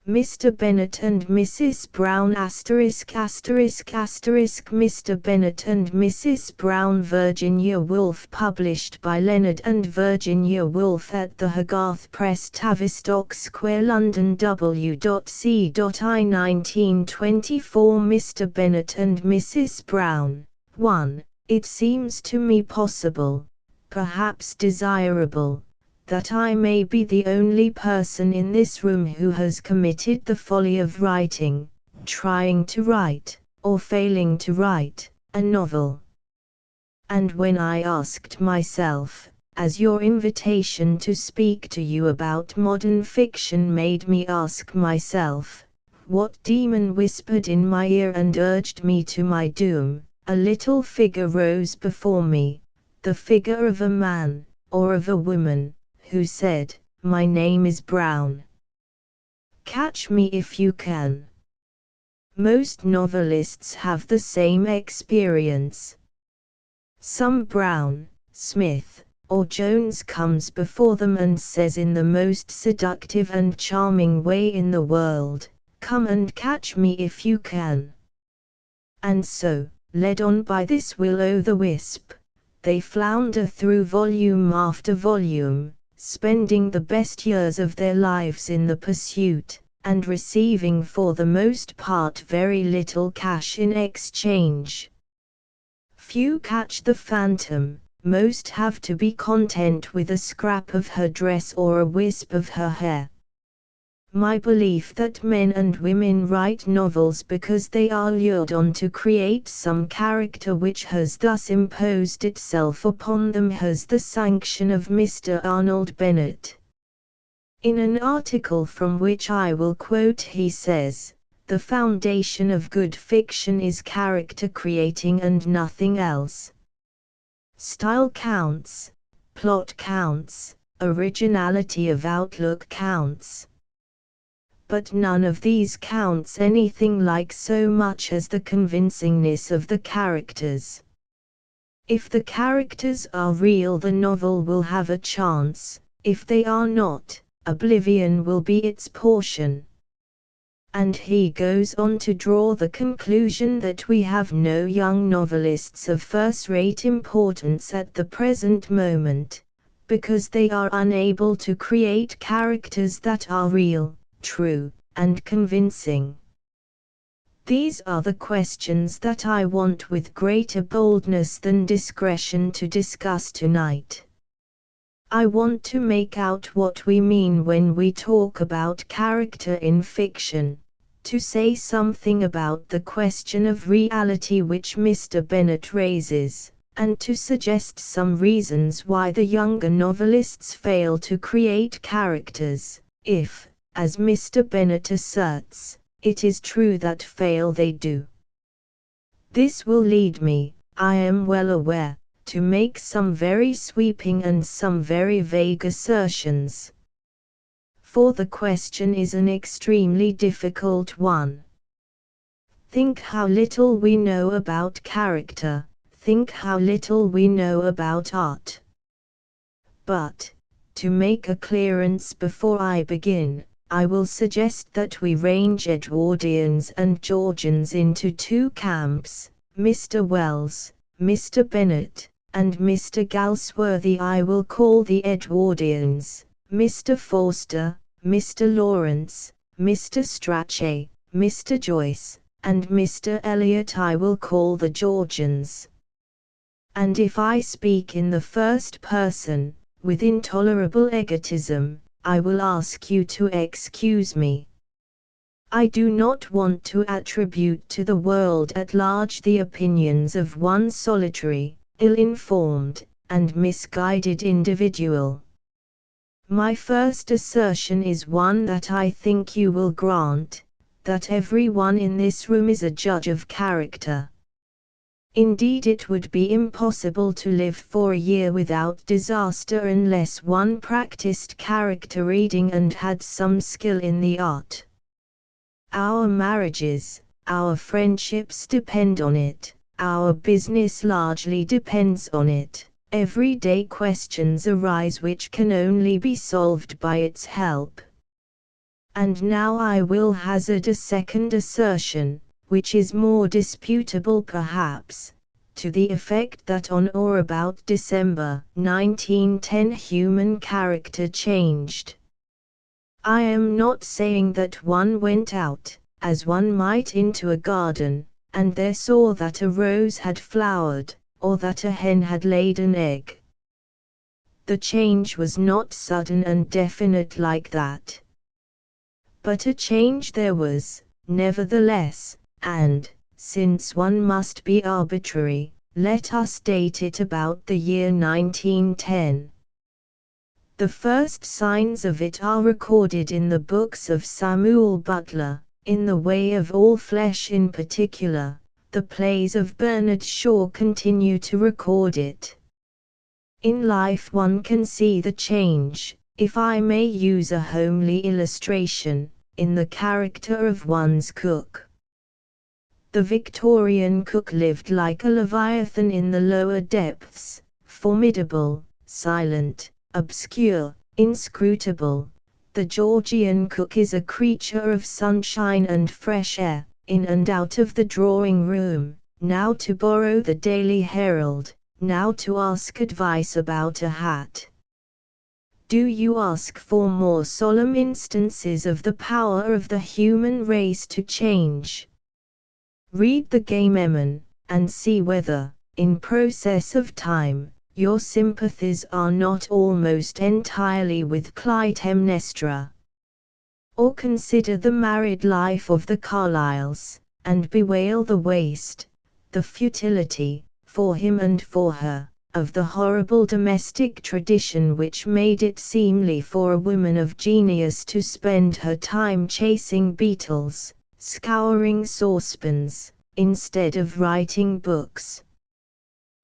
Mr. Bennett and Mrs. Brown Mr. Bennett and Mrs. Brown Virginia Woolf, published by Leonard and Virginia Woolf at the Hogarth Press, Tavistock Square, London, W.C.I. 1924. Mr. Bennett and Mrs. Brown. 1. It seems to me possible, perhaps desirable, that I may be the only person in this room who has committed the folly of writing, trying to write, or failing to write, a novel. And when I asked myself, as your invitation to speak to you about modern fiction made me ask myself, what demon whispered in my ear and urged me to my doom, a little figure rose before me, the figure of a man, or of a woman, who said, "My name is Brown. Catch me if you can." Most novelists have the same experience. Some Brown, Smith, or Jones comes before them and says in the most seductive and charming way in the world, "Come and catch me if you can." And so, led on by this will-o'-the-wisp, they flounder through volume after volume, spending the best years of their lives in the pursuit, and receiving for the most part very little cash in exchange. Few catch the phantom, most have to be content with a scrap of her dress or a wisp of her hair. My belief that men and women write novels because they are lured on to create some character which has thus imposed itself upon them has the sanction of Mr. Arnold Bennett. In an article from which I will quote, he says, "The foundation of good fiction is character creating and nothing else. Style counts, plot counts, originality of outlook counts. But none of these counts anything like so much as the convincingness of the characters. If the characters are real, the novel will have a chance; if they are not, oblivion will be its portion." And he goes on to draw the conclusion that we have no young novelists of first-rate importance at the present moment, because they are unable to create characters that are real, true, and convincing. These are the questions that I want with greater boldness than discretion to discuss tonight. I want to make out what we mean when we talk about character in fiction, to say something about the question of reality which Mr. Bennett raises, and to suggest some reasons why the younger novelists fail to create characters, if, as Mr. Bennett asserts, it is true that fail they do. This will lead me, I am well aware, to make some very sweeping and some very vague assertions. For the question is an extremely difficult one. Think how little we know about character, think how little we know about art. But, to make a clearance before I begin, I will suggest that we range Edwardians and Georgians into two camps, Mr. Wells, Mr. Bennett, and Mr. Galsworthy. I will call the Edwardians, Mr. Forster, Mr. Lawrence, Mr. Strachey, Mr. Joyce, and Mr. Eliot I will call the Georgians. And if I speak in the first person, with intolerable egotism, I will ask you to excuse me. I do not want to attribute to the world at large the opinions of one solitary, ill-informed, and misguided individual. My first assertion is one that I think you will grant, that everyone in this room is a judge of character. Indeed, it would be impossible to live for a year without disaster unless one practiced character reading and had some skill in the art. Our marriages, our friendships depend on it, our business largely depends on it. Everyday questions arise which can only be solved by its help. And now I will hazard a second assertion, which is more disputable perhaps, to the effect that on or about December 1910 human character changed. I am not saying that one went out, as one might into a garden, and there saw that a rose had flowered, or that a hen had laid an egg. The change was not sudden and definite like that. But a change there was, nevertheless, and, since one must be arbitrary, let us date it about the year 1910. The first signs of it are recorded in the books of Samuel Butler, in The Way of All Flesh in particular. The plays of Bernard Shaw continue to record it. In life one can see the change, if I may use a homely illustration, in the character of one's cook. The Victorian cook lived like a leviathan in the lower depths, formidable, silent, obscure, inscrutable. The Georgian cook is a creature of sunshine and fresh air, in and out of the drawing room, now to borrow the Daily Herald, now to ask advice about a hat. Do you ask for more solemn instances of the power of the human race to change? Read the Gameman, and see whether, in process of time, your sympathies are not almost entirely with Clytemnestra. Or consider the married life of the Carlyles, and bewail the waste, the futility, for him and for her, of the horrible domestic tradition which made it seemly for a woman of genius to spend her time chasing beetles, scouring saucepans, instead of writing books.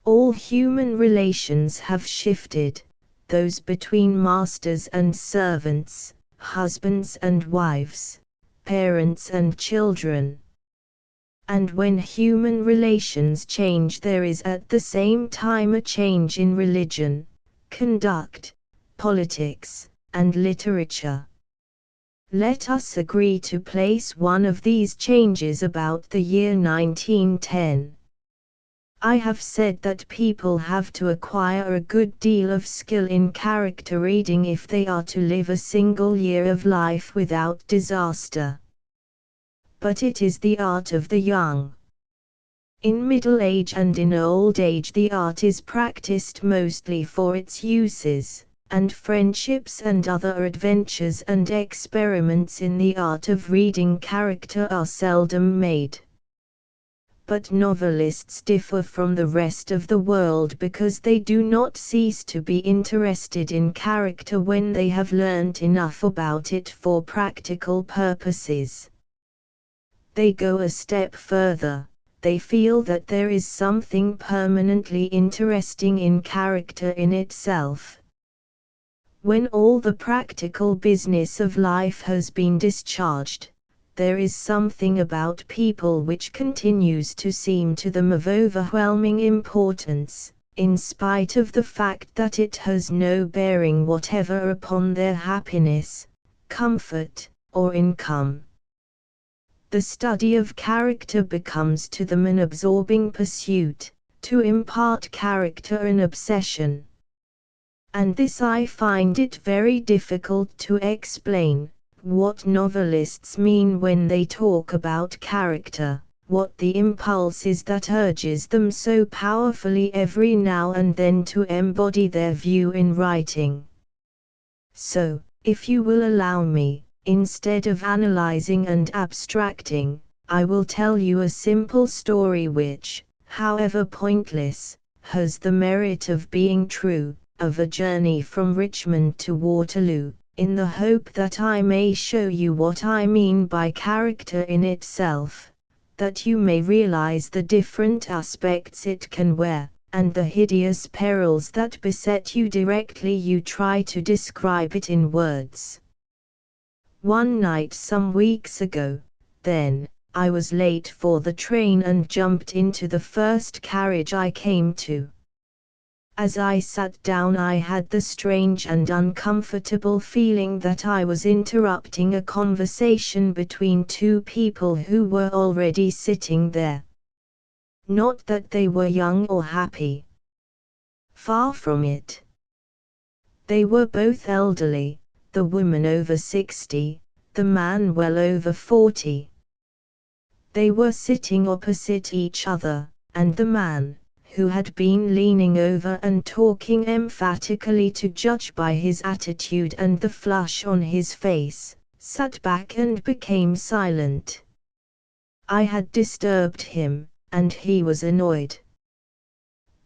All human relations have shifted, those between masters and servants, husbands and wives, parents and children. And when human relations change, there is at the same time a change in religion, conduct, politics, and literature. Let us agree to place one of these changes about the year 1910. I have said that people have to acquire a good deal of skill in character reading if they are to live a single year of life without disaster. But it is the art of the young. In middle age and in old age the art is practiced mostly for its uses, and friendships and other adventures and experiments in the art of reading character are seldom made. But novelists differ from the rest of the world because they do not cease to be interested in character when they have learnt enough about it for practical purposes. They go a step further. They feel that there is something permanently interesting in character in itself. When all the practical business of life has been discharged, there is something about people which continues to seem to them of overwhelming importance, in spite of the fact that it has no bearing whatever upon their happiness, comfort, or income. The study of character becomes to them an absorbing pursuit, to impart character an obsession. And this I find it very difficult to explain, what novelists mean when they talk about character, what the impulse is that urges them so powerfully every now and then to embody their view in writing. So, if you will allow me, instead of analyzing and abstracting, I will tell you a simple story which, however pointless, has the merit of being true, of a journey from Richmond to Waterloo, in the hope that I may show you what I mean by character in itself, that you may realize the different aspects it can wear, and the hideous perils that beset you directly you try to describe it in words. One night some weeks ago, then, I was late for the train and jumped into the first carriage I came to. As I sat down, I had the strange and uncomfortable feeling that I was interrupting a conversation between two people who were already sitting there. Not that they were young or happy. Far from it. They were both elderly, the woman over 60, the man well over 40. They were sitting opposite each other, and the man, who had been leaning over and talking emphatically to judge by his attitude and the flush on his face, sat back and became silent. I had disturbed him, and he was annoyed.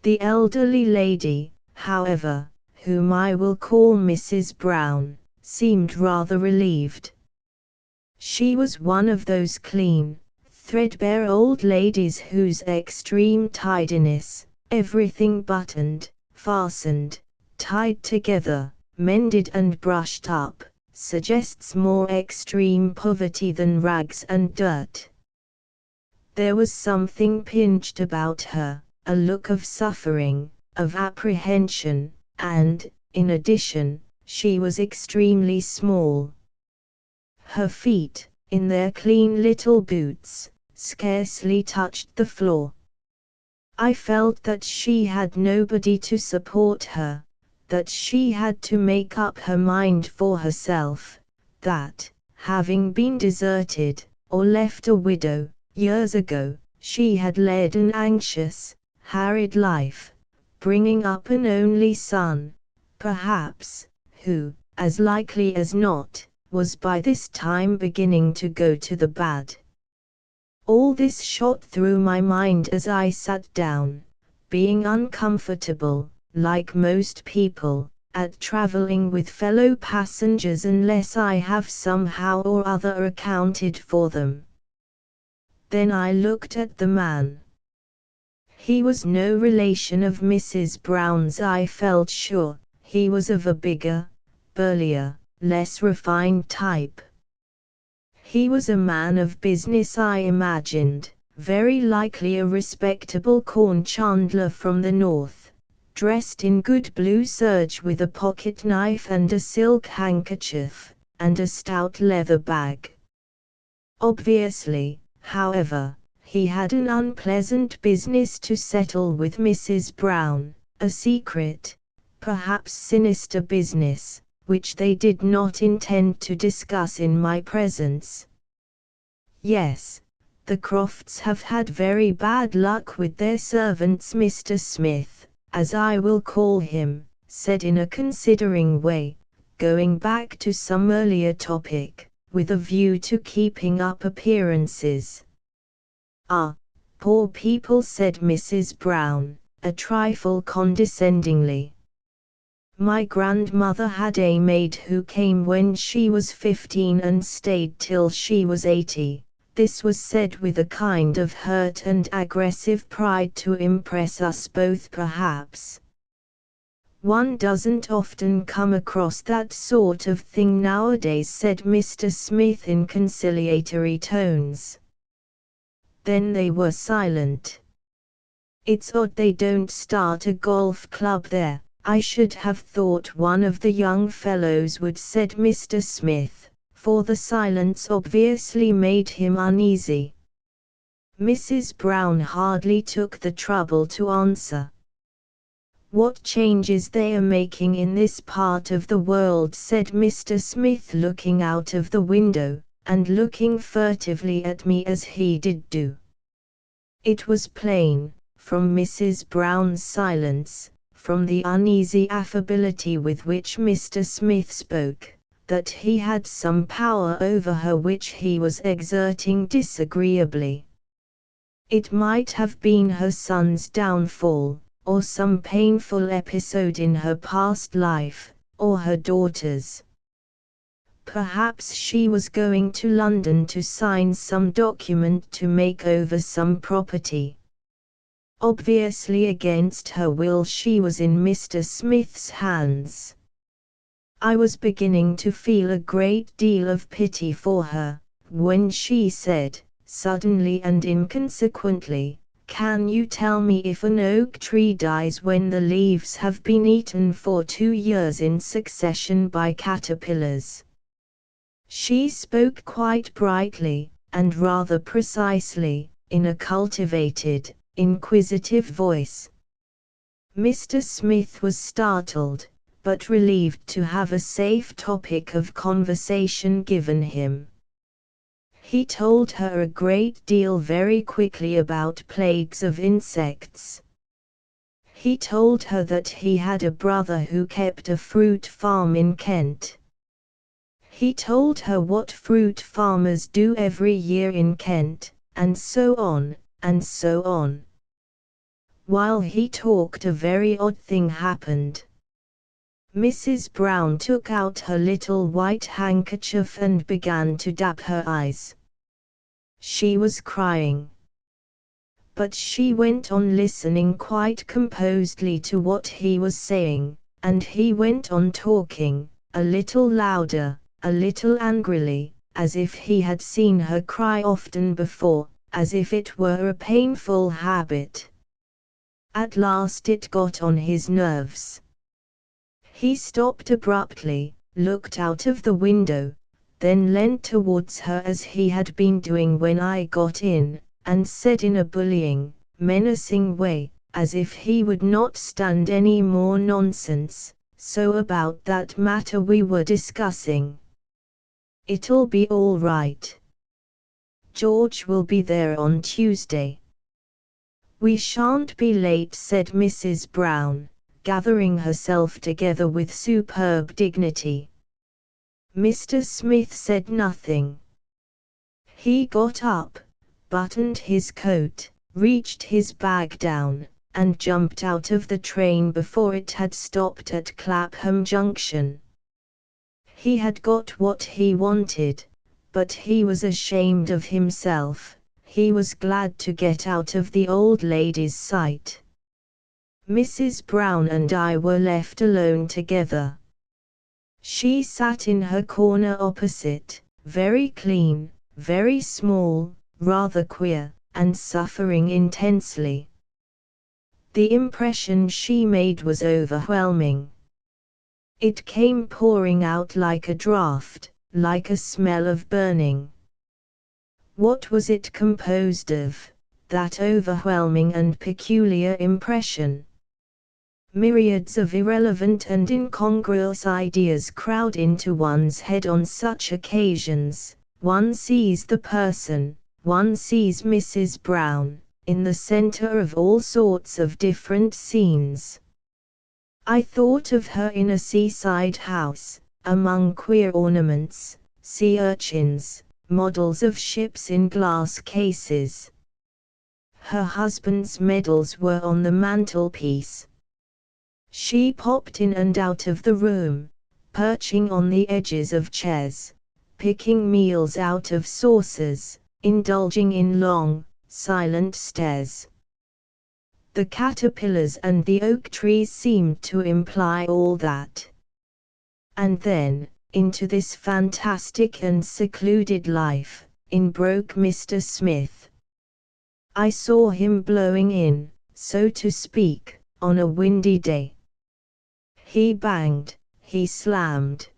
The elderly lady, however, whom I will call Mrs. Brown, seemed rather relieved. She was one of those clean, threadbare old ladies whose extreme tidiness, everything buttoned, fastened, tied together, mended and brushed up, suggests more extreme poverty than rags and dirt. There was something pinched about her, a look of suffering, of apprehension, and, in addition, she was extremely small. Her feet, in their clean little boots, scarcely touched the floor. I felt that she had nobody to support her, that she had to make up her mind for herself, that, having been deserted, or left a widow, years ago, she had led an anxious, harried life, bringing up an only son, perhaps, who, as likely as not, was by this time beginning to go to the bad. All this shot through my mind as I sat down, being uncomfortable, like most people, at traveling with fellow passengers unless I have somehow or other accounted for them. Then I looked at the man. He was no relation of Mrs. Brown's, I felt sure. He was of a bigger, burlier, less refined type. He was a man of business, I imagined, very likely a respectable corn chandler from the north, dressed in good blue serge with a pocket knife and a silk handkerchief, and a stout leather bag. Obviously, however, he had an unpleasant business to settle with Mrs. Brown, a secret, perhaps sinister business, which they did not intend to discuss in my presence. Yes, the Crofts have had very bad luck with their servants. Mr. Smith, as I will call him, said in a considering way, going back to some earlier topic, with a view to keeping up appearances. Ah, poor people, said Mrs. Brown, a trifle condescendingly. My grandmother had a maid who came when she was 15 and stayed till she was 80. This was said with a kind of hurt and aggressive pride to impress us both, perhaps. One doesn't often come across that sort of thing nowadays, said Mr. Smith in conciliatory tones. Then they were silent. It's odd they don't start a golf club there. I should have thought one of the young fellows would, said Mr. Smith, for the silence obviously made him uneasy. Mrs. Brown hardly took the trouble to answer. What changes they are making in this part of the world, said Mr. Smith, looking out of the window, and looking furtively at me as he did do. It was plain, from Mrs. Brown's silence, from the uneasy affability with which Mr. Smith spoke, that he had some power over her which he was exerting disagreeably. It might have been her son's downfall, or some painful episode in her past life, or her daughter's. Perhaps she was going to London to sign some document to make over some property. Obviously against her will she was in Mr. Smith's hands. I was beginning to feel a great deal of pity for her, when she said, suddenly and inconsequently, Can you tell me if an oak tree dies when the leaves have been eaten for 2 years in succession by caterpillars?" She spoke quite brightly, and rather precisely, in a cultivated, inquisitive voice. Mr. Smith was startled, but relieved to have a safe topic of conversation given him. He told her a great deal very quickly about plagues of insects. He told her that he had a brother who kept a fruit farm in Kent. He told her what fruit farmers do every year in Kent, and so on, and so on. While he talked, a very odd thing happened. Mrs. Brown took out her little white handkerchief and began to dab her eyes. She was crying. But she went on listening quite composedly to what he was saying, and he went on talking, a little louder, a little angrily, as if he had seen her cry often before, as if it were a painful habit. At last it got on his nerves. He stopped abruptly, looked out of the window, then leant towards her as he had been doing when I got in, and said in a bullying, menacing way, as if he would not stand any more nonsense, "So about that matter we were discussing. It'll be all right. George will be there on Tuesday." "We shan't be late," said Mrs. Brown, gathering herself together with superb dignity. Mr. Smith said nothing. He got up, buttoned his coat, reached his bag down, and jumped out of the train before it had stopped at Clapham Junction. He had got what he wanted, but he was ashamed of himself. He was glad to get out of the old lady's sight. Mrs. Brown and I were left alone together. She sat in her corner opposite, very clean, very small, rather queer, and suffering intensely. The impression she made was overwhelming. It came pouring out like a draught, like a smell of burning. What was it composed of, that overwhelming and peculiar impression? Myriads of irrelevant and incongruous ideas crowd into one's head on such occasions. One sees the person, one sees Mrs. Brown, in the center of all sorts of different scenes. I thought of her in a seaside house, among queer ornaments, sea urchins, models of ships in glass cases. Her husband's medals were on the mantelpiece. She popped in and out of the room, perching on the edges of chairs, picking meals out of saucers, indulging in long, silent stares. The caterpillars and the oak trees seemed to imply all that. And then, into this fantastic and secluded life, in broke Mr. Smith. I saw him blowing in, so to speak, on a windy day. He banged, he slammed.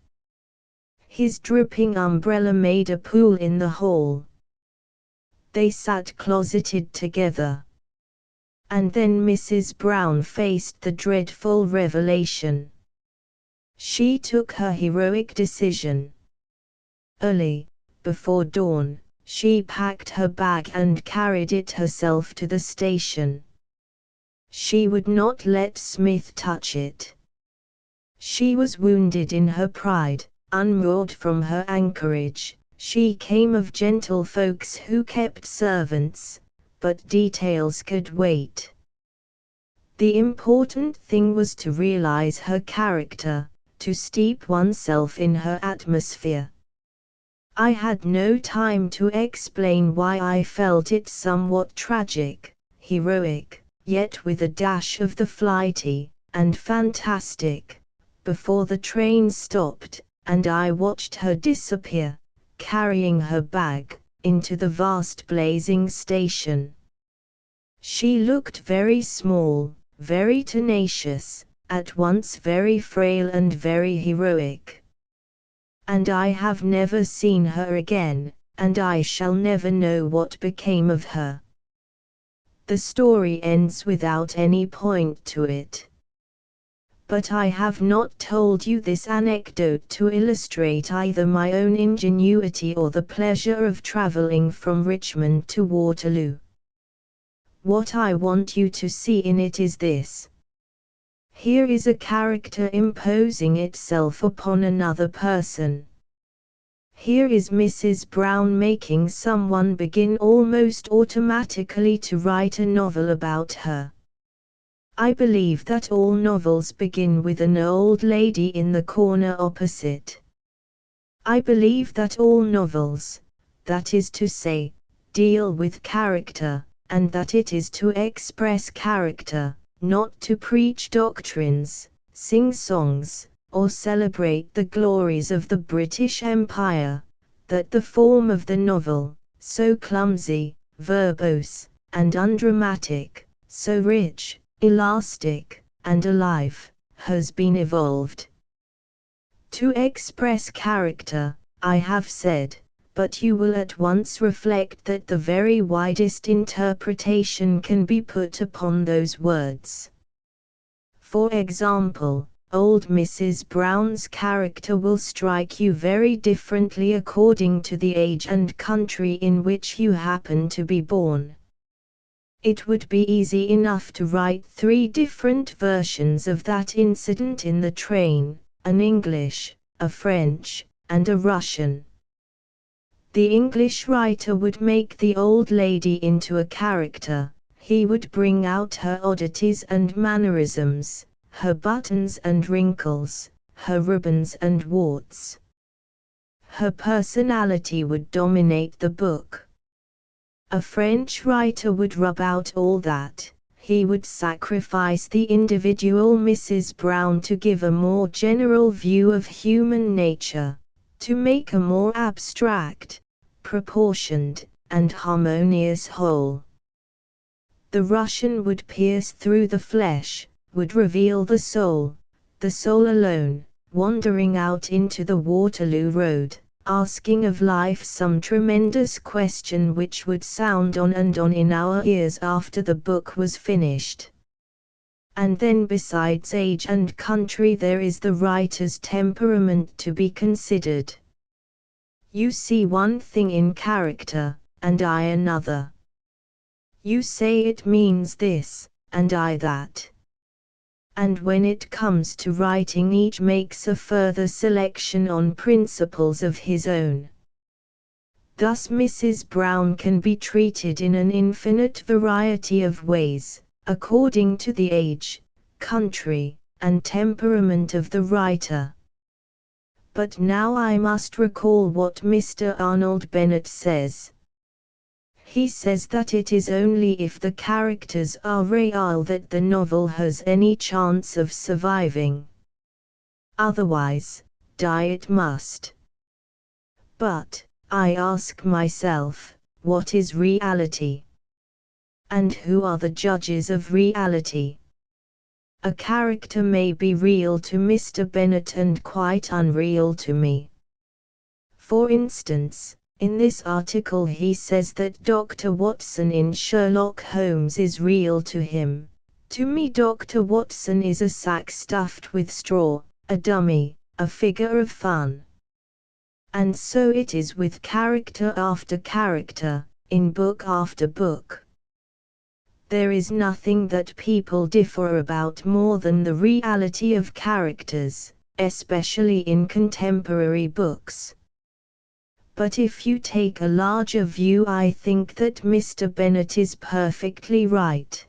His dripping umbrella made a pool in the hall. They sat closeted together. And then Mrs. Brown faced the dreadful revelation. She took her heroic decision. Early, before dawn, she packed her bag and carried it herself to the station. She would not let Smith touch it. She was wounded in her pride, unmoored from her anchorage. She came of gentlefolks who kept servants, but details could wait. The important thing was to realize her character, to steep oneself in her atmosphere. I had no time to explain why I felt it somewhat tragic, heroic, yet with a dash of the flighty, and fantastic, before the train stopped, and I watched her disappear, carrying her bag, into the vast blazing station. She looked very small, very tenacious, at once very frail and very heroic. And I have never seen her again, and I shall never know what became of her. The story ends without any point to it. But I have not told you this anecdote to illustrate either my own ingenuity or the pleasure of travelling from Richmond to Waterloo. What I want you to see in it is this. Here is a character imposing itself upon another person. Here is Mrs. Brown making someone begin almost automatically to write a novel about her. I believe that all novels begin with an old lady in the corner opposite. I believe that all novels, that is to say, deal with character, and that it is to express character, not to preach doctrines, sing songs, or celebrate the glories of the British Empire, that the form of the novel, so clumsy, verbose, and undramatic, so rich, elastic, and alive, has been evolved. To express character, I have said, but you will at once reflect that the very widest interpretation can be put upon those words. For example, old Mrs. Brown's character will strike you very differently according to the age and country in which you happen to be born. It would be easy enough to write 3 different versions of that incident in the train, an English, a French, and a Russian. The English writer would make the old lady into a character. He would bring out her oddities and mannerisms, her buttons and wrinkles, her ribbons and warts. Her personality would dominate the book. A French writer would rub out all that. He would sacrifice the individual Mrs. Brown to give a more general view of human nature, to make a more abstract, proportioned, and harmonious whole. The Russian would pierce through the flesh, would reveal the soul alone, wandering out into the Waterloo Road, asking of life some tremendous question which would sound on and on in our ears after the book was finished. And then besides age and country there is the writer's temperament to be considered. You see one thing in character, and I another. You say it means this, and I that. And when it comes to writing each makes a further selection on principles of his own. Thus Mrs. Brown can be treated in an infinite variety of ways, according to the age, country, and temperament of the writer. But now I must recall what Mr. Arnold Bennett says. He says that it is only if the characters are real that the novel has any chance of surviving. Otherwise, die it must. But, I ask myself, what is reality? And who are the judges of reality? A character may be real to Mr. Bennett and quite unreal to me. For instance, in this article he says that Dr. Watson in Sherlock Holmes is real to him. To me Dr. Watson is a sack stuffed with straw, a dummy, a figure of fun. And so it is with character after character, in book after book. There is nothing that people differ about more than the reality of characters, especially in contemporary books. But if you take a larger view I think that Mr. Bennett is perfectly right.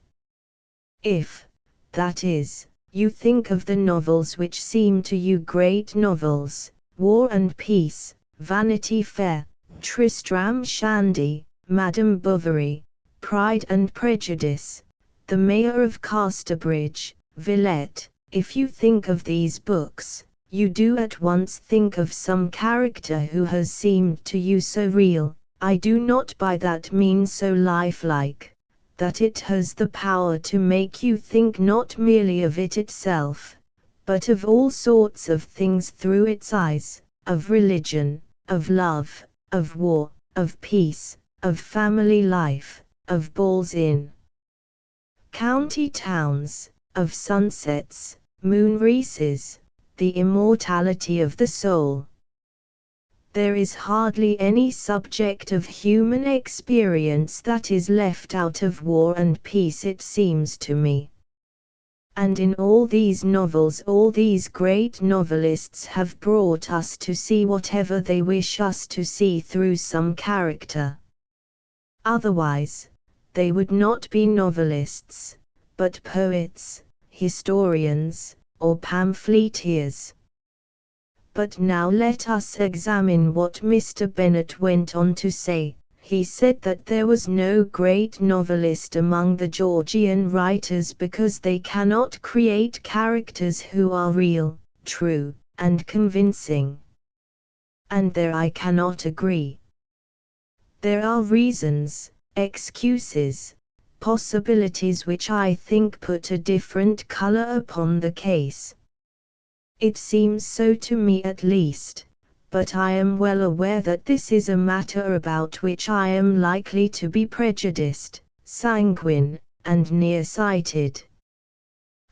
If, that is, you think of the novels which seem to you great novels, War and Peace, Vanity Fair, Tristram Shandy, Madame Bovary, Pride and Prejudice, The Mayor of Casterbridge, Villette, if you think of these books, you do at once think of some character who has seemed to you so real. I do not by that mean so lifelike. that it has the power to make you think not merely of it itself, but of all sorts of things through its eyes, of religion, of love, of war, of peace, of family life, of balls in county towns, of sunsets, moon races, the immortality of the soul. There is hardly any subject of human experience that is left out of war and peace, it seems to me. And in all these novels all these great novelists have brought us to see whatever they wish us to see through some character. Otherwise, they would not be novelists, but poets, historians, or pamphleteers. But now let us examine what Mr. Bennett went on to say. He said that there was no great novelist among the Georgian writers because they cannot create characters who are real, true, and convincing. And there I cannot agree. There are reasons, excuses, possibilities which I think put a different color upon the case. It seems so to me at least, but I am well aware that this is a matter about which I am likely to be prejudiced, sanguine, and near-sighted.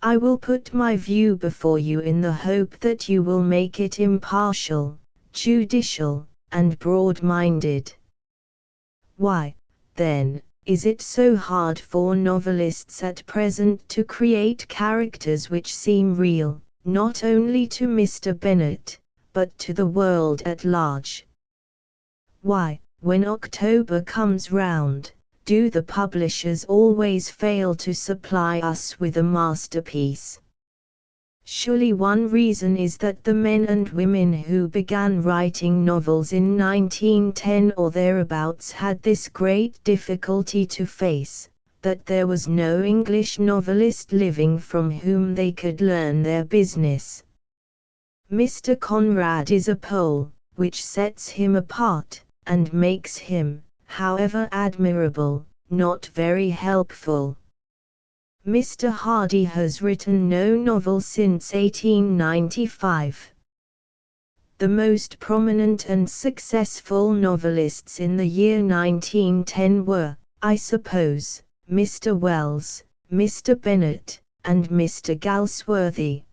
I will put my view before you in the hope that you will make it impartial, judicial, and broad-minded. Why, then, is it so hard for novelists at present to create characters which seem real, not only to Mr. Bennett, but to the world at large? Why, when October comes round, do the publishers always fail to supply us with a masterpiece? Surely one reason is that the men and women who began writing novels in 1910 or thereabouts had this great difficulty to face, that there was no English novelist living from whom they could learn their business. Mr. Conrad is a Pole, which sets him apart, and makes him, however admirable, not very helpful. Mr. Hardy has written no novel since 1895. The most prominent and successful novelists in the year 1910 were, I suppose, Mr. Wells, Mr. Bennett, and Mr. Galsworthy.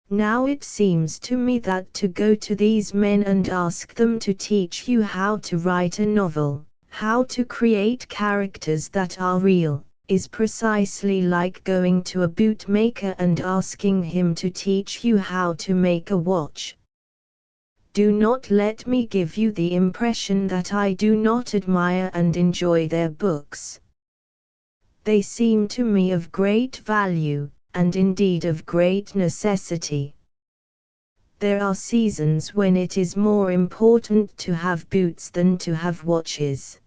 Now it seems to me that to go to these men and ask them to teach you how to write a novel, how to create characters that are real, is precisely like going to a bootmaker and asking him to teach you how to make a watch. Do not let me give you the impression that I do not admire and enjoy their books. They seem to me of great value, and indeed of great necessity. There are seasons when it is more important to have boots than to have watches.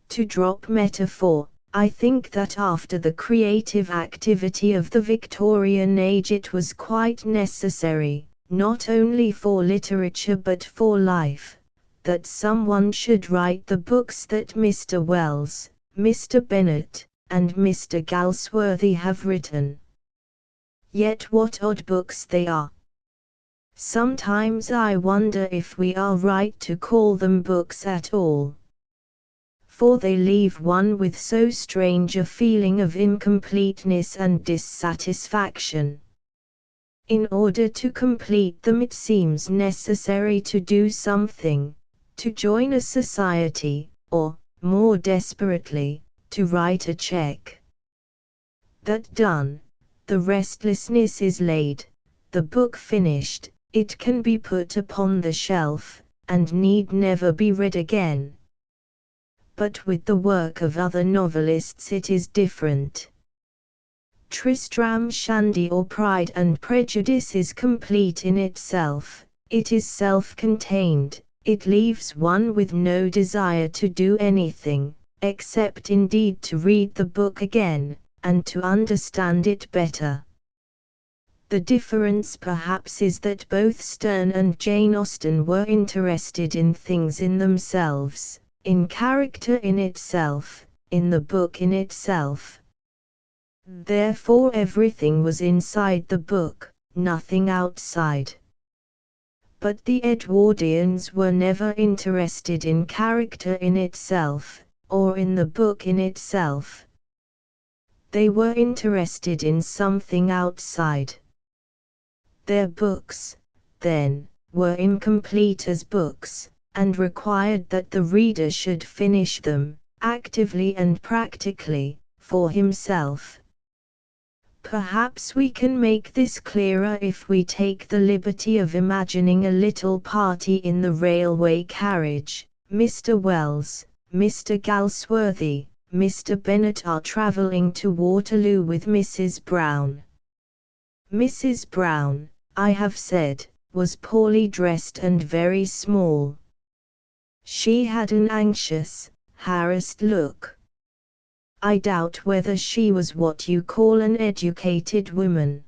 To drop metaphor, I think that after the creative activity of the Victorian age it was quite necessary, not only for literature but for life, that someone should write the books that Mr. Wells, Mr. Bennett, and Mr. Galsworthy have written. Yet what odd books they are! Sometimes I wonder if we are right to call them books at all. For they leave one with so strange a feeling of incompleteness and dissatisfaction. In order to complete them it seems necessary to do something, to join a society, or, more desperately, to write a check. That done, the restlessness is laid, the book finished, it can be put upon the shelf, and need never be read again. But with the work of other novelists it is different. Tristram Shandy or Pride and Prejudice is complete in itself, it is self-contained, it leaves one with no desire to do anything, except indeed to read the book again, and to understand it better. The difference perhaps is that both Sterne and Jane Austen were interested in things in themselves, in character in itself, in the book in itself. Therefore everything was inside the book, nothing outside. But the Edwardians were never interested in character in itself, or in the book in itself. They were interested in something outside. Their books, then, were incomplete as books, and required that the reader should finish them, actively and practically, for himself. Perhaps we can make this clearer if we take the liberty of imagining a little party in the railway carriage. Mr. Wells, Mr. Galsworthy, Mr. Bennett are travelling to Waterloo with Mrs. Brown. Mrs. Brown, I have said, was poorly dressed and very small. She had an anxious, harassed look. I doubt whether she was what you call an educated woman.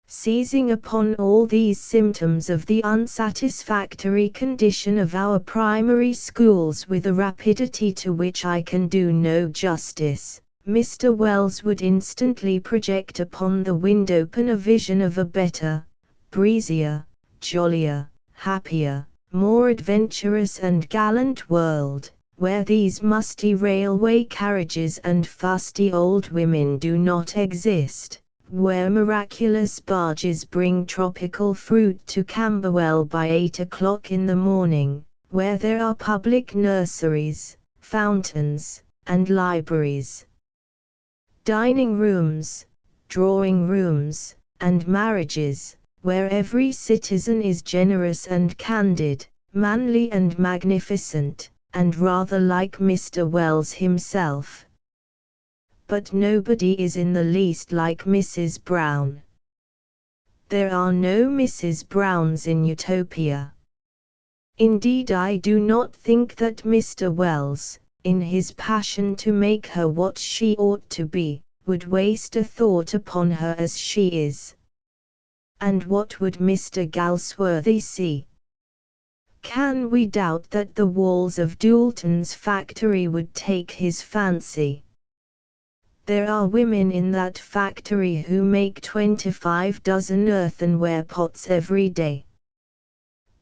Seizing upon all these symptoms of the unsatisfactory condition of our primary schools with a rapidity to which I can do no justice, Mr. Wells would instantly project upon the windowpane a vision of a better, breezier, jollier, happier, more adventurous and gallant world, where these musty railway carriages and fusty old women do not exist, where miraculous barges bring tropical fruit to Camberwell by 8 o'clock in the morning, where there are public nurseries, fountains, and libraries, dining rooms, drawing rooms, and marriages, where every citizen is generous and candid, manly and magnificent, and rather like Mr. Wells himself. But nobody is in the least like Mrs. Brown. There are no Mrs. Browns in Utopia. Indeed, I do not think that Mr. Wells, in his passion to make her what she ought to be, would waste a thought upon her as she is. And what would Mr. Galsworthy see? Can we doubt that the walls of Doulton's factory would take his fancy? There are women in that factory who make 25 dozen earthenware pots every day.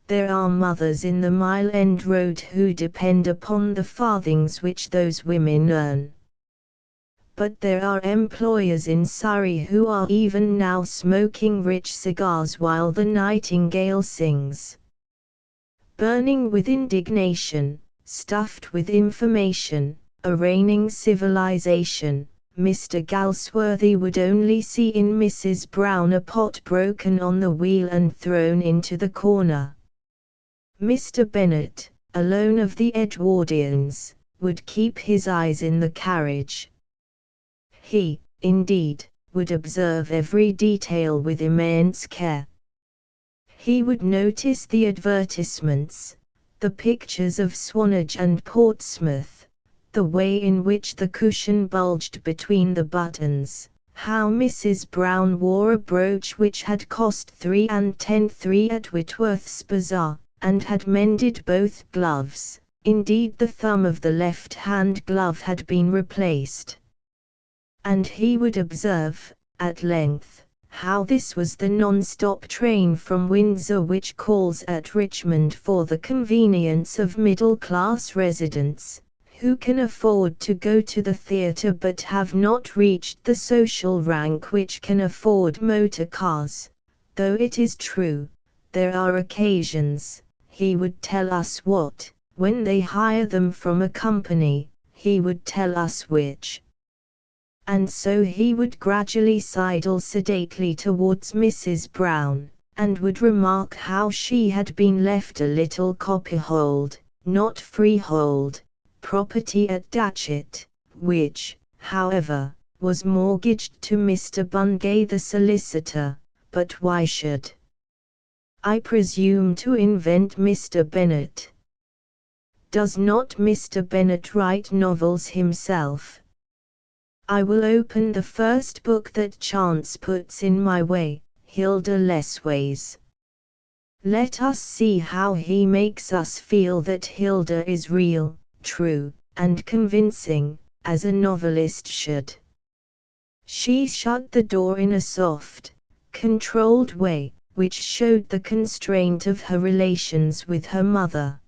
There are mothers in the Mile End Road who depend upon the farthings which those women earn. But there are employers in Surrey who are even now smoking rich cigars while the nightingale sings. Burning with indignation, stuffed with information, arraigning civilization, Mr. Galsworthy would only see in Mrs. Brown a pot broken on the wheel and thrown into the corner. Mr. Bennett, alone of the Edwardians, would keep his eyes in the carriage. He, indeed, would observe every detail with immense care. He would notice the advertisements, the pictures of Swanage and Portsmouth, the way in which the cushion bulged between the buttons, how Mrs. Brown wore a brooch which had cost 3 10 at Whitworth's Bazaar, and had mended both gloves. Indeed, the thumb of the left-hand glove had been replaced. And he would observe, at length, how this was the non-stop train from Windsor which calls at Richmond for the convenience of middle-class residents, who can afford to go to the theatre but have not reached the social rank which can afford motor cars, though it is true, there are occasions, he would tell us what, when they hire them from a company, he would tell us which. And so he would gradually sidle sedately towards Mrs. Brown, and would remark how she had been left a little copyhold, not freehold, property at Datchet, which, however, was mortgaged to Mr. Bungay the solicitor. But why should I presume to invent Mr. Bennett? Does not Mr. Bennett write novels himself? I will open the first book that chance puts in my way, Hilda Lessways. Let us see how he makes us feel that Hilda is real, true, and convincing, as a novelist should. She shut the door in a soft, controlled way, which showed the constraint of her relations with her mother.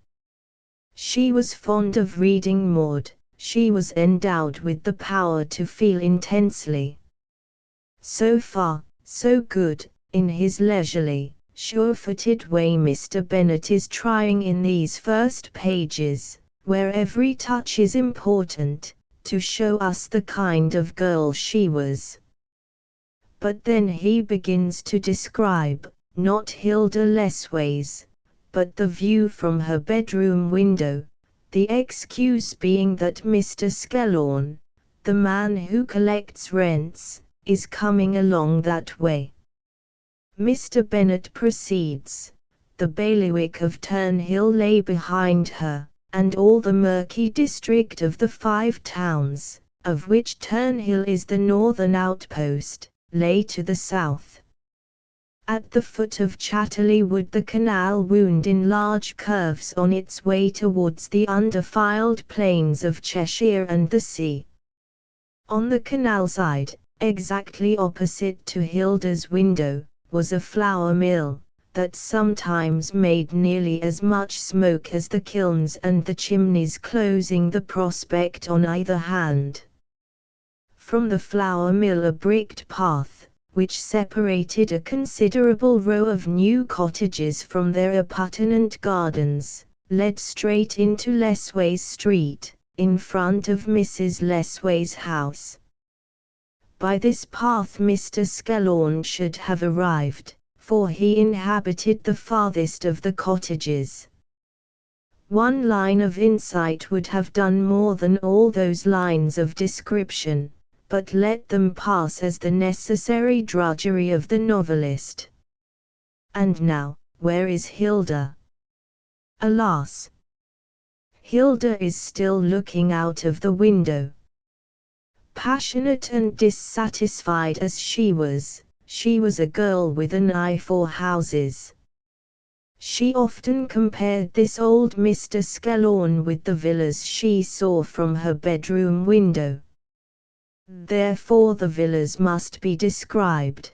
She was fond of reading Maud, she was endowed with the power to feel intensely. So far, so good, in his leisurely, sure-footed way Mr. Bennett is trying in these first pages, where every touch is important, to show us the kind of girl she was. But then he begins to describe, not Hilda Lessways, but the view from her bedroom window, the excuse being that Mr. Skellorn, the man who collects rents, is coming along that way. Mr. Bennett proceeds. The bailiwick of Turnhill lay behind her, and all the murky district of the Five Towns, of which Turnhill is the northern outpost, lay to the south. At the foot of Chatterley Wood the canal wound in large curves on its way towards the undefiled plains of Cheshire and the sea. On the canal side, exactly opposite to Hilda's window, was a flour mill, that sometimes made nearly as much smoke as the kilns and the chimneys closing the prospect on either hand. From the flour mill a bricked path, which separated a considerable row of new cottages from their appurtenant gardens, led straight into Lessways Street, in front of Mrs. Lessways' house. By this path Mr. Skellorn should have arrived, for he inhabited the farthest of the cottages. One line of insight would have done more than all those lines of description, but let them pass as the necessary drudgery of the novelist. And now, where is Hilda? Alas! Hilda is still looking out of the window. Passionate and dissatisfied as she was a girl with an eye for houses. She often compared this old Mr. Skellorn with the villas she saw from her bedroom window. Therefore the villas must be described.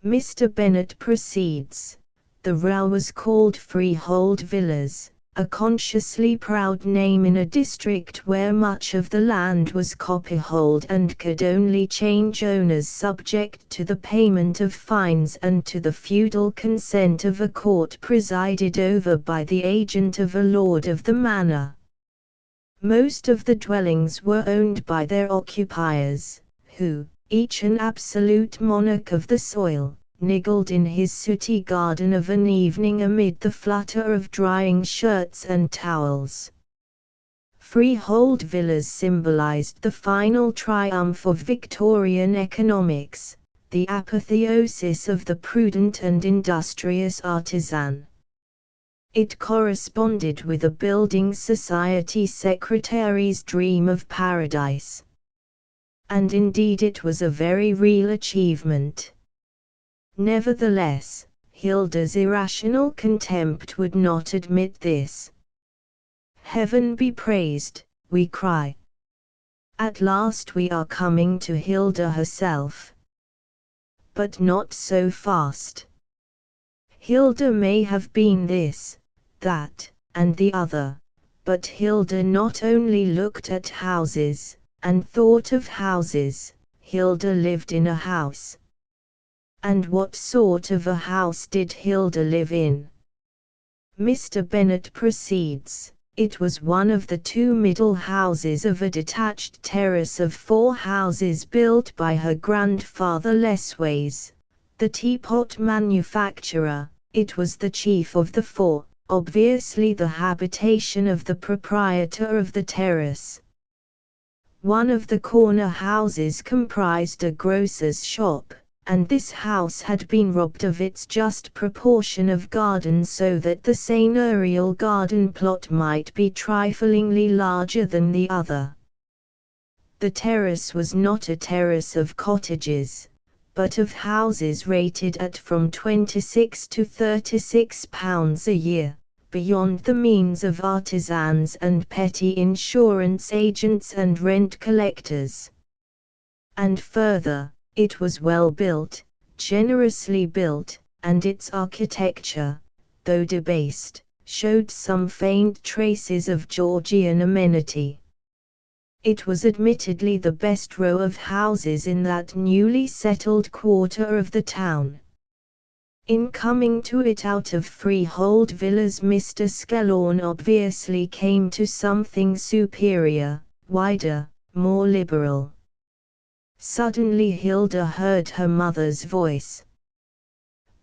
Mr. Bennett proceeds. The row was called Freehold Villas, a consciously proud name in a district where much of the land was copyhold and could only change owners subject to the payment of fines and to the feudal consent of a court presided over by the agent of a lord of the manor. Most of the dwellings were owned by their occupiers, who, each an absolute monarch of the soil, niggled in his sooty garden of an evening amid the flutter of drying shirts and towels. Freehold villas symbolized the final triumph of Victorian economics, the apotheosis of the prudent and industrious artisan. It corresponded with a building society secretary's dream of paradise. And indeed it was a very real achievement. Nevertheless, Hilda's irrational contempt would not admit this. Heaven be praised, we cry. At last we are coming to Hilda herself. But not so fast. Hilda may have been this, that, and the other, but Hilda not only looked at houses, and thought of houses, Hilda lived in a house. And what sort of a house did Hilda live in? Mr. Bennett proceeds. It was one of the two middle houses of a detached terrace of 4 houses built by her grandfather Lessways, the teapot manufacturer. It was the chief of the 4, obviously the habitation of the proprietor of the terrace. One of the corner houses comprised a grocer's shop, and this house had been robbed of its just proportion of garden so that the seigneurial garden plot might be triflingly larger than the other. The terrace was not a terrace of cottages, but of houses rated at from £26 to £36 a year, beyond the means of artisans and petty insurance agents and rent collectors. And further, it was well built, generously built, and its architecture, though debased, showed some faint traces of Georgian amenity. It was admittedly the best row of houses in that newly settled quarter of the town. In coming to it out of freehold villas, Mr. Skellorn obviously came to something superior, wider, more liberal. Suddenly Hilda heard her mother's voice.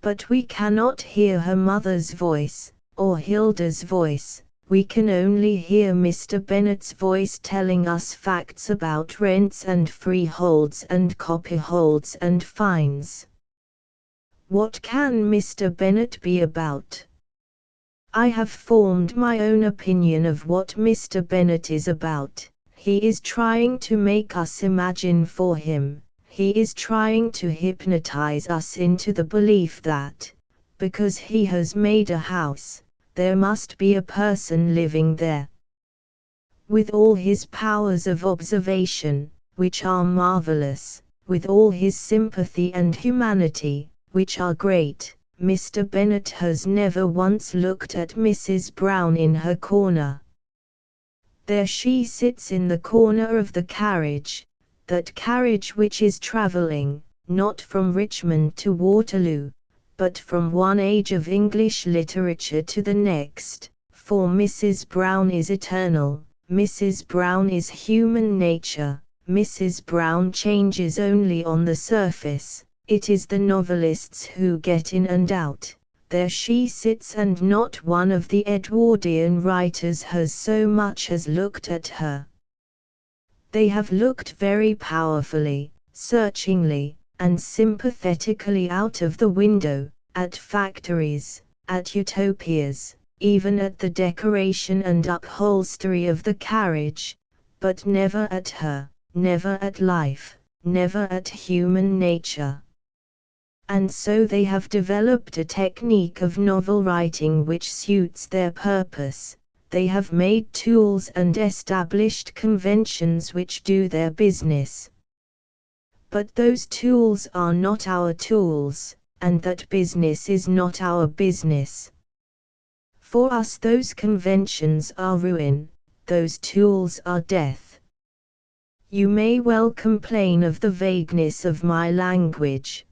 But we cannot hear her mother's voice, or Hilda's voice. We can only hear Mr. Bennett's voice telling us facts about rents and freeholds and copyholds and fines. What can Mr. Bennett be about? I have formed my own opinion of what Mr. Bennett is about. He is trying to make us imagine for him. He is trying to hypnotize us into the belief that, because he has made a house, there must be a person living there. With all his powers of observation, which are marvelous, with all his sympathy and humanity, which are great, Mr. Bennett has never once looked at Mrs. Brown in her corner. There she sits in the corner of the carriage, that carriage which is travelling, not from Richmond to Waterloo, but from one age of English literature to the next, for Mrs. Brown is eternal, Mrs. Brown is human nature, Mrs. Brown changes only on the surface, it is the novelists who get in and out. There she sits, and not one of the Edwardian writers has so much as looked at her. They have looked very powerfully, searchingly, and sympathetically out of the window, at factories, at utopias, even at the decoration and upholstery of the carriage, but never at her, never at life, never at human nature. And so they have developed a technique of novel writing which suits their purpose. They have made tools and established conventions which do their business. But those tools are not our tools, and that business is not our business. For us those conventions are ruin, those tools are death. You may well complain of the vagueness of my language.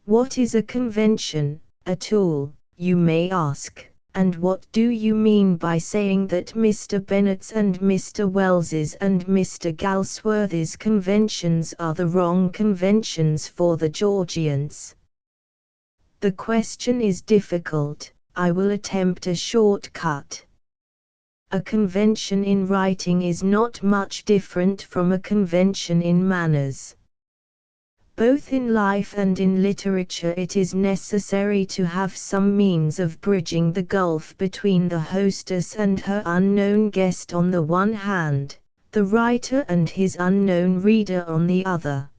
What is a convention, a tool, you may ask, and what do you mean by saying that Mr. Bennett's and Mr. Wells's and Mr. Galsworthy's conventions are the wrong conventions for the Georgians? The question is difficult. I will attempt a short cut. A convention in writing is not much different from a convention in manners. Both in life and in literature it is necessary to have some means of bridging the gulf between the hostess and her unknown guest on the one hand, the writer and his unknown reader on the other.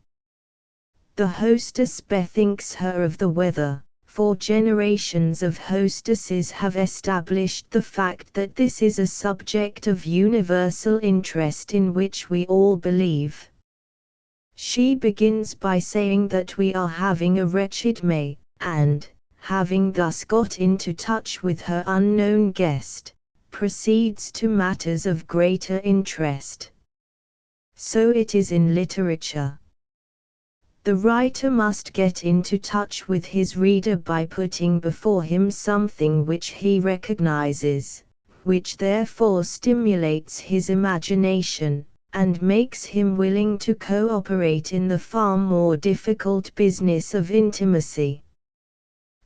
The hostess bethinks her of the weather, for generations of hostesses have established the fact that this is a subject of universal interest in which we all believe. She begins by saying that we are having a wretched May, and, having thus got into touch with her unknown guest, proceeds to matters of greater interest. So it is in literature. The writer must get into touch with his reader by putting before him something which he recognizes, which therefore stimulates his imagination, and makes him willing to cooperate in the far more difficult business of intimacy.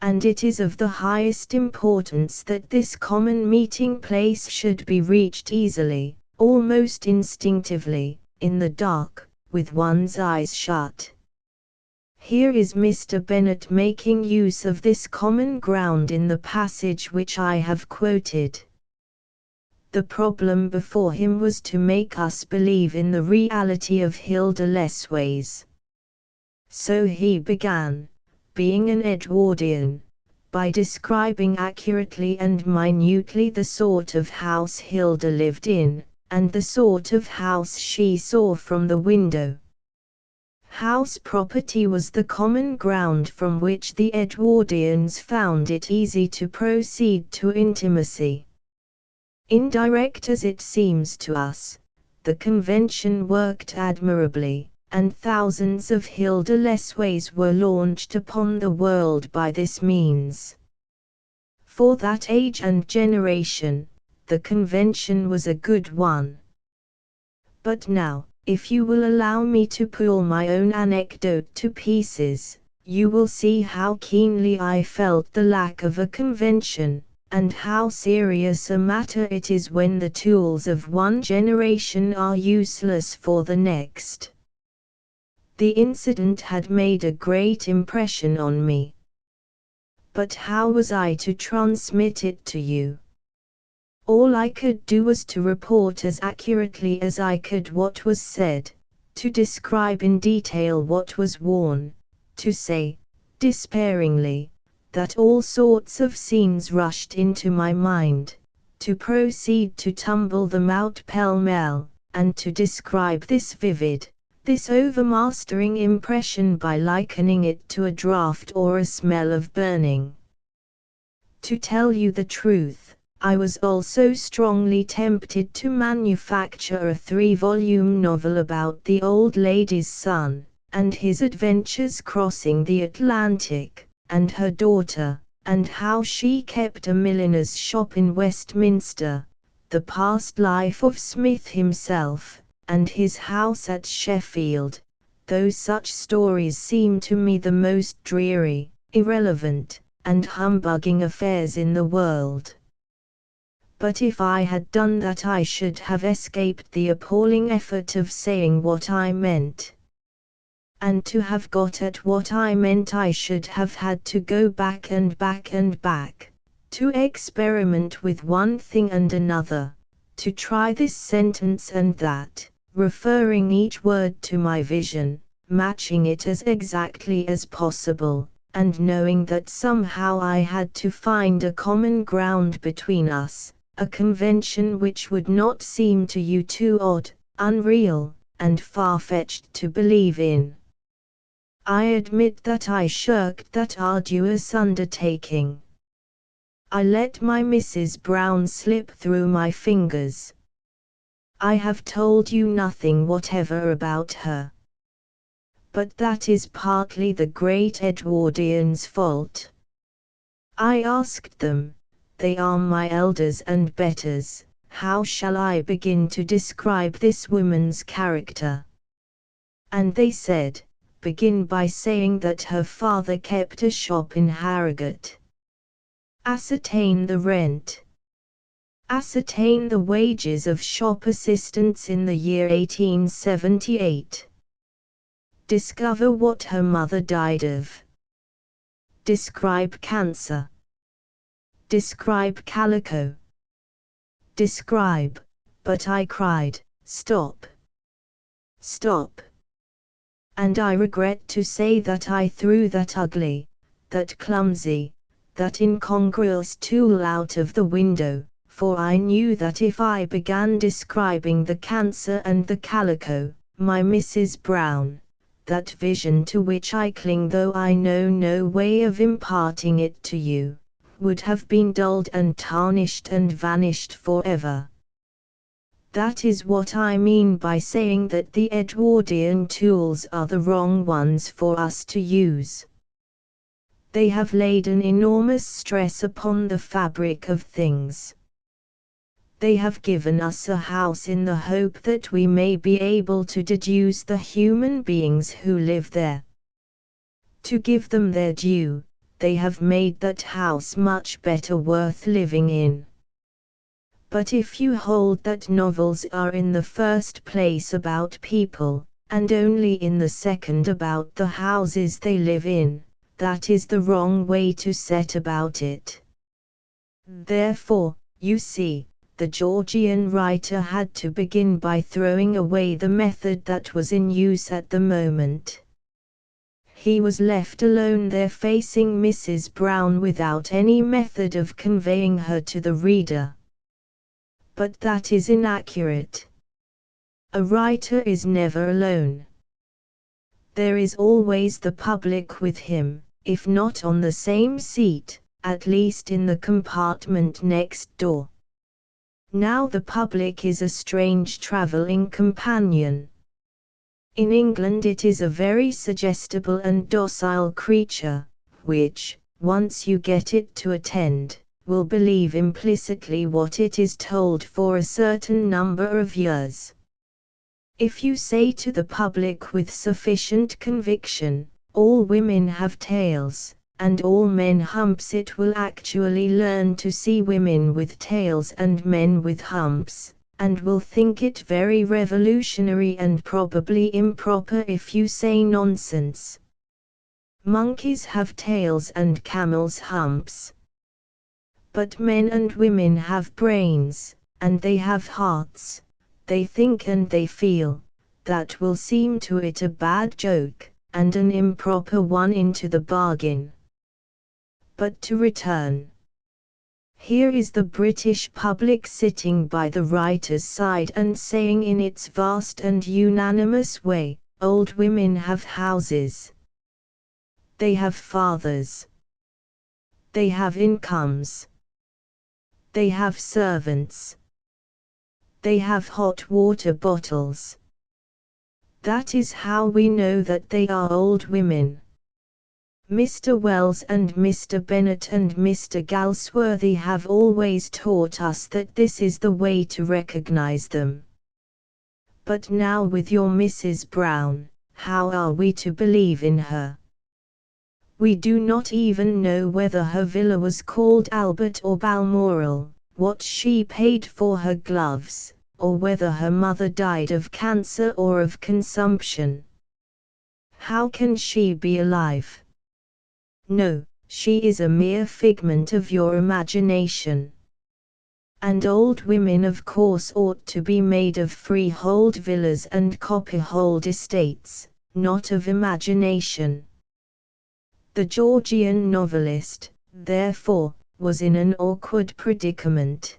And it is of the highest importance that this common meeting place should be reached easily, almost instinctively, in the dark, with one's eyes shut. Here is Mr. Bennett making use of this common ground in the passage which I have quoted. The problem before him was to make us believe in the reality of Hilda Lessways. So he began, being an Edwardian, by describing accurately and minutely the sort of house Hilda lived in, and the sort of house she saw from the window. House property was the common ground from which the Edwardians found it easy to proceed to intimacy. Indirect as it seems to us, the convention worked admirably, and thousands of Hilda Lesways were launched upon the world by this means. For that age and generation, the convention was a good one. But now, if you will allow me to pull my own anecdote to pieces, you will see how keenly I felt the lack of a convention, and how serious a matter it is when the tools of one generation are useless for the next. The incident had made a great impression on me. But how was I to transmit it to you? All I could do was to report as accurately as I could what was said, to describe in detail what was worn, to say, despairingly, that all sorts of scenes rushed into my mind, to proceed to tumble them out pell-mell, and to describe this vivid, this overmastering impression by likening it to a draught or a smell of burning. To tell you the truth, I was also strongly tempted to manufacture a 3-volume novel about the old lady's son, and his adventures crossing the Atlantic, and her daughter, and how she kept a milliner's shop in Westminster, the past life of Smith himself, and his house at Sheffield, though such stories seem to me the most dreary, irrelevant, and humbugging affairs in the world. But if I had done that I should have escaped the appalling effort of saying what I meant. And to have got at what I meant I should have had to go back and back and back, to experiment with one thing and another, to try this sentence and that, referring each word to my vision, matching it as exactly as possible, and knowing that somehow I had to find a common ground between us, a convention which would not seem to you too odd, unreal, and far-fetched to believe in. I admit that I shirked that arduous undertaking. I let my Mrs. Brown slip through my fingers. I have told you nothing whatever about her. But that is partly the great Edwardians' fault. I asked them, they are my elders and betters, how shall I begin to describe this woman's character? And they said, begin by saying that her father kept a shop in Harrogate. Ascertain the rent. Ascertain the wages of shop assistants in the year 1878. Discover what her mother died of. Describe cancer. Describe calico. Describe, but I cried, stop. Stop. And I regret to say that I threw that ugly, that clumsy, that incongruous tool out of the window, for I knew that if I began describing the cancer and the calico, my Mrs. Brown, that vision to which I cling though I know no way of imparting it to you, would have been dulled and tarnished and vanished forever. That is what I mean by saying that the Edwardian tools are the wrong ones for us to use. They have laid an enormous stress upon the fabric of things. They have given us a house in the hope that we may be able to deduce the human beings who live there. To give them their due, they have made that house much better worth living in. But if you hold that novels are in the first place about people, and only in the second about the houses they live in, that is the wrong way to set about it. Therefore, you see, the Georgian writer had to begin by throwing away the method that was in use at the moment. He was left alone there facing Mrs. Brown without any method of conveying her to the reader. But that is inaccurate. A writer is never alone. There is always the public with him, if not on the same seat, at least in the compartment next door. Now the public is a strange traveling companion. In England it is a very suggestible and docile creature, which, once you get it to attend, will believe implicitly what it is told for a certain number of years. If you say to the public with sufficient conviction, all women have tails, and all men humps, it will actually learn to see women with tails and men with humps, and will think it very revolutionary and probably improper if you say nonsense. Monkeys have tails and camels humps. But men and women have brains, and they have hearts, they think and they feel. That will seem to it a bad joke, and an improper one into the bargain. But to return. Here is the British public sitting by the writer's side and saying in its vast and unanimous way, old women have houses. They have fathers. They have incomes. They have servants. They have hot water bottles. That is how we know that they are old women. Mr. Wells and Mr. Bennett and Mr. Galsworthy have always taught us that this is the way to recognize them. But now with your Mrs. Brown, how are we to believe in her? We do not even know whether her villa was called Albert or Balmoral, what she paid for her gloves, or whether her mother died of cancer or of consumption. How can she be alive? No, she is a mere figment of your imagination. And old women of course ought to be made of freehold villas and copyhold estates, not of imagination. The Georgian novelist, therefore, was in an awkward predicament.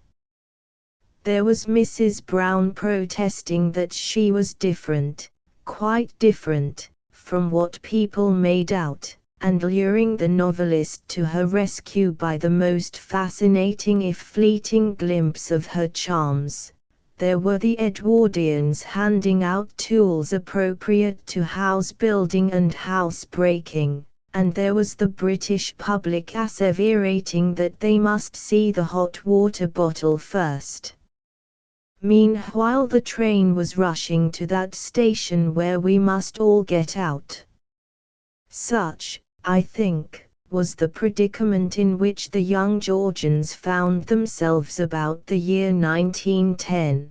There was Mrs. Brown protesting that she was different, quite different, from what people made out, and luring the novelist to her rescue by the most fascinating if fleeting glimpse of her charms. There were the Edwardians handing out tools appropriate to house building and house breaking, and there was the British public asseverating that they must see the hot water bottle first. Meanwhile the train was rushing to that station where we must all get out. Such, I think, was the predicament in which the young Georgians found themselves about the year 1910.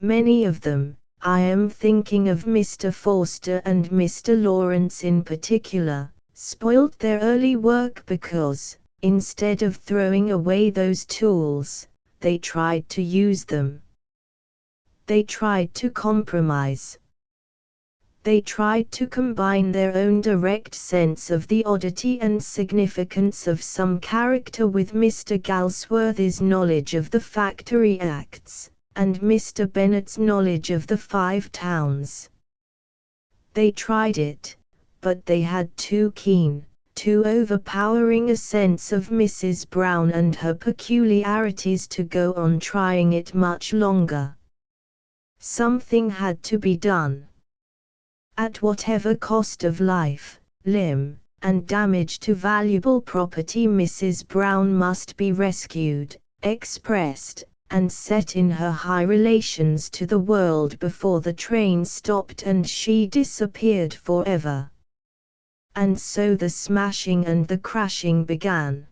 Many of them, I am thinking of Mr. Forster and Mr. Lawrence in particular, spoilt their early work because, instead of throwing away those tools, they tried to use them. They tried to compromise. They tried to combine their own direct sense of the oddity and significance of some character with Mr. Galsworthy's knowledge of the factory acts, and Mr. Bennett's knowledge of the Five Towns. They tried it, but they had too keen, too overpowering a sense of Mrs. Brown and her peculiarities to go on trying it much longer. Something had to be done. At whatever cost of life, limb, and damage to valuable property, Mrs. Brown must be rescued, expressed, and set in her high relations to the world before the train stopped and she disappeared forever. And so the smashing and the crashing began.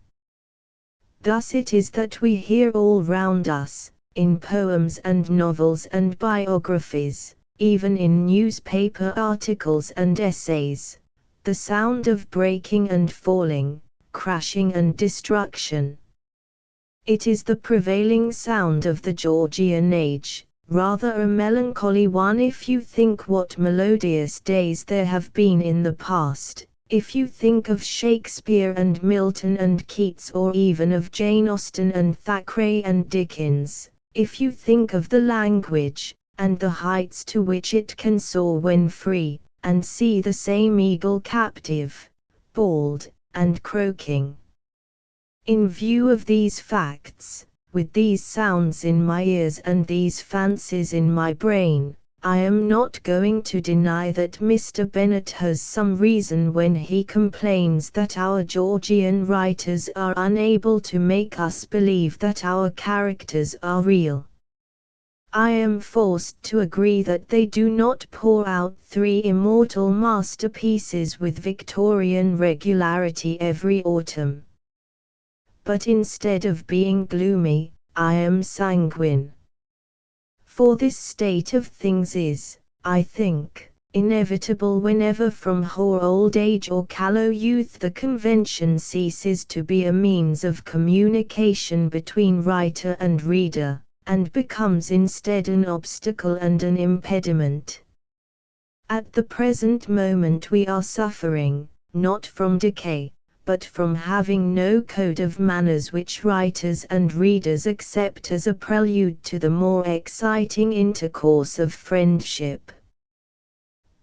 Thus it is that we hear all round us, in poems and novels and biographies, even in newspaper articles and essays, the sound of breaking and falling, crashing and destruction. It is the prevailing sound of the Georgian age, rather a melancholy one if you think what melodious days there have been in the past, if you think of Shakespeare and Milton and Keats, or even of Jane Austen and Thackeray and Dickens, if you think of the language, and the heights to which it can soar when free, and see the same eagle captive, bald, and croaking. In view of these facts, with these sounds in my ears and these fancies in my brain, I am not going to deny that Mr. Bennett has some reason when he complains that our Georgian writers are unable to make us believe that our characters are real. I am forced to agree that they do not pour out 3 immortal masterpieces with Victorian regularity every autumn. But instead of being gloomy, I am sanguine. For this state of things is, I think, inevitable whenever from hoar old age or callow youth the convention ceases to be a means of communication between writer and reader, and becomes instead an obstacle and an impediment. At the present moment we are suffering, not from decay, but from having no code of manners which writers and readers accept as a prelude to the more exciting intercourse of friendship.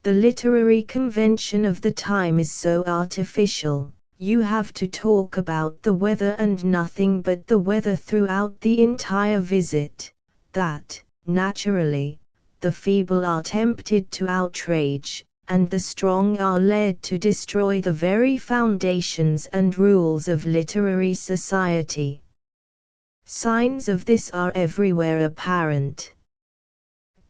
The literary convention of the time is so artificial. You have to talk about the weather and nothing but the weather throughout the entire visit, that, naturally, the feeble are tempted to outrage, and the strong are led to destroy the very foundations and rules of literary society. Signs of this are everywhere apparent.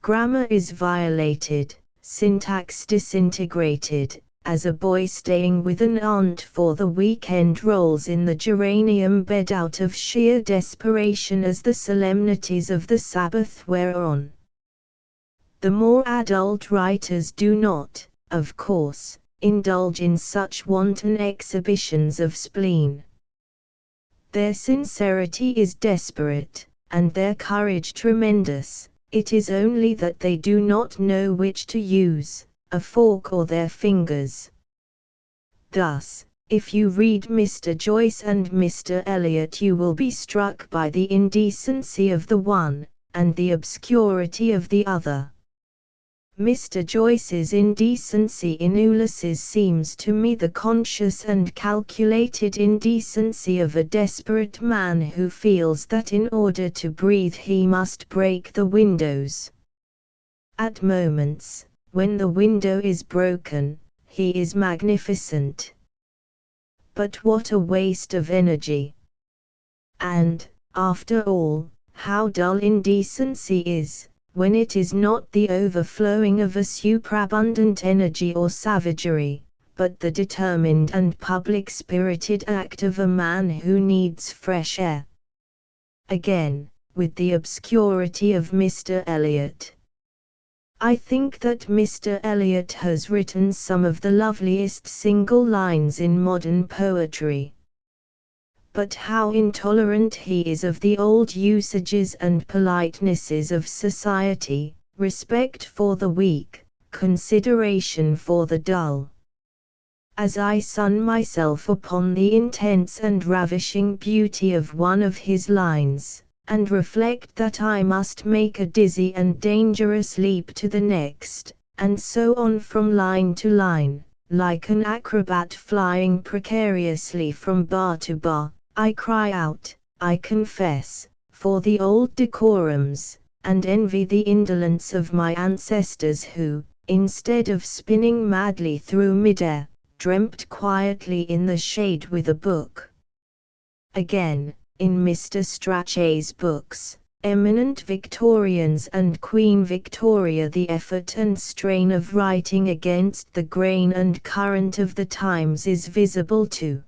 Grammar is violated, syntax disintegrated, as a boy staying with an aunt for the weekend rolls in the geranium bed out of sheer desperation as the solemnities of the Sabbath wear on. The more adult writers do not, of course, indulge in such wanton exhibitions of spleen. Their sincerity is desperate, and their courage tremendous. It is only that they do not know which to use, a fork or their fingers. Thus, if you read Mr. Joyce and Mr. Eliot, you will be struck by the indecency of the one, and the obscurity of the other. Mr. Joyce's indecency in Ulysses seems to me the conscious and calculated indecency of a desperate man who feels that in order to breathe he must break the windows. At moments, when the window is broken, he is magnificent. But what a waste of energy! And, after all, how dull indecency is, when it is not the overflowing of a superabundant energy or savagery, but the determined and public-spirited act of a man who needs fresh air. Again, with the obscurity of Mr. Eliot. I think that Mr. Eliot has written some of the loveliest single lines in modern poetry. But how intolerant he is of the old usages and politenesses of society, respect for the weak, consideration for the dull. As I sun myself upon the intense and ravishing beauty of one of his lines, and reflect that I must make a dizzy and dangerous leap to the next, and so on from line to line, like an acrobat flying precariously from bar to bar, I cry out, I confess, for the old decorums, and envy the indolence of my ancestors who, instead of spinning madly through midair, dreamt quietly in the shade with a book. Again, in Mr. Strachey's books, eminent Victorians and Queen Victoria, the effort and strain of writing against the grain and current of the times is visible too.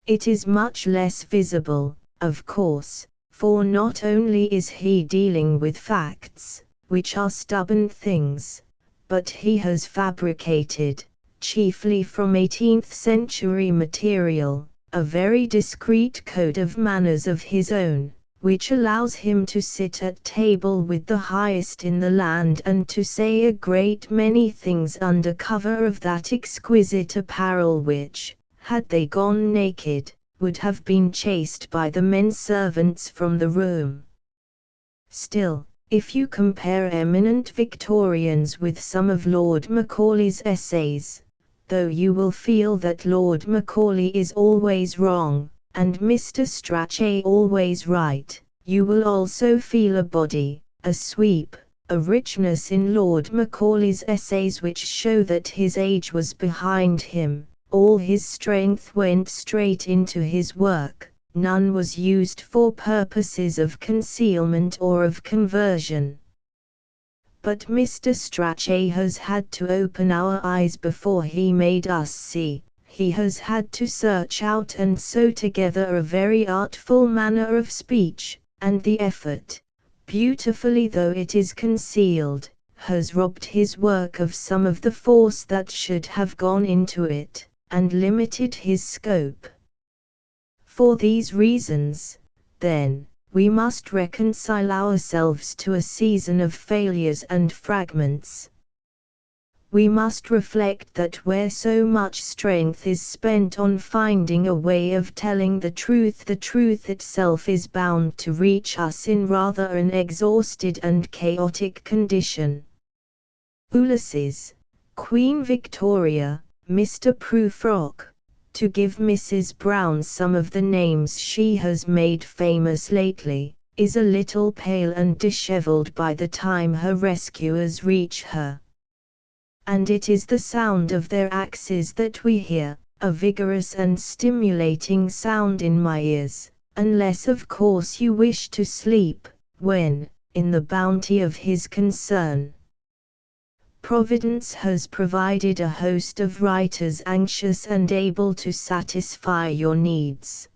It is much less visible, of course, for not only is he dealing with facts, which are stubborn things, but he has fabricated, chiefly from 18th-century material, a very discreet code of manners of his own, which allows him to sit at table with the highest in the land and to say a great many things under cover of that exquisite apparel which, had they gone naked, would have been chased by the men servants from the room. Still, if you compare eminent Victorians with some of Lord Macaulay's essays, though you will feel that Lord Macaulay is always wrong, and Mr. Strachey always right, you will also feel a body, a sweep, a richness in Lord Macaulay's essays which show that his age was behind him, all his strength went straight into his work. None was used for purposes of concealment or of conversion. But Mr. Strachey has had to open our eyes before he made us see. He has had to search out and sew together a very artful manner of speech, and the effort, beautifully though it is concealed, has robbed his work of some of the force that should have gone into it, and limited his scope. For these reasons, then, we must reconcile ourselves to a season of failures and fragments. We must reflect that where so much strength is spent on finding a way of telling the truth itself is bound to reach us in rather an exhausted and chaotic condition. Ulysses, Queen Victoria, Mr. Prufrock, to give Mrs. Brown some of the names she has made famous lately, is a little pale and dishevelled by the time her rescuers reach her. And it is the sound of their axes that we hear, a vigorous and stimulating sound in my ears, unless of course you wish to sleep, when, in the bounty of his concern, Providence has provided a host of writers anxious and able to satisfy your needs.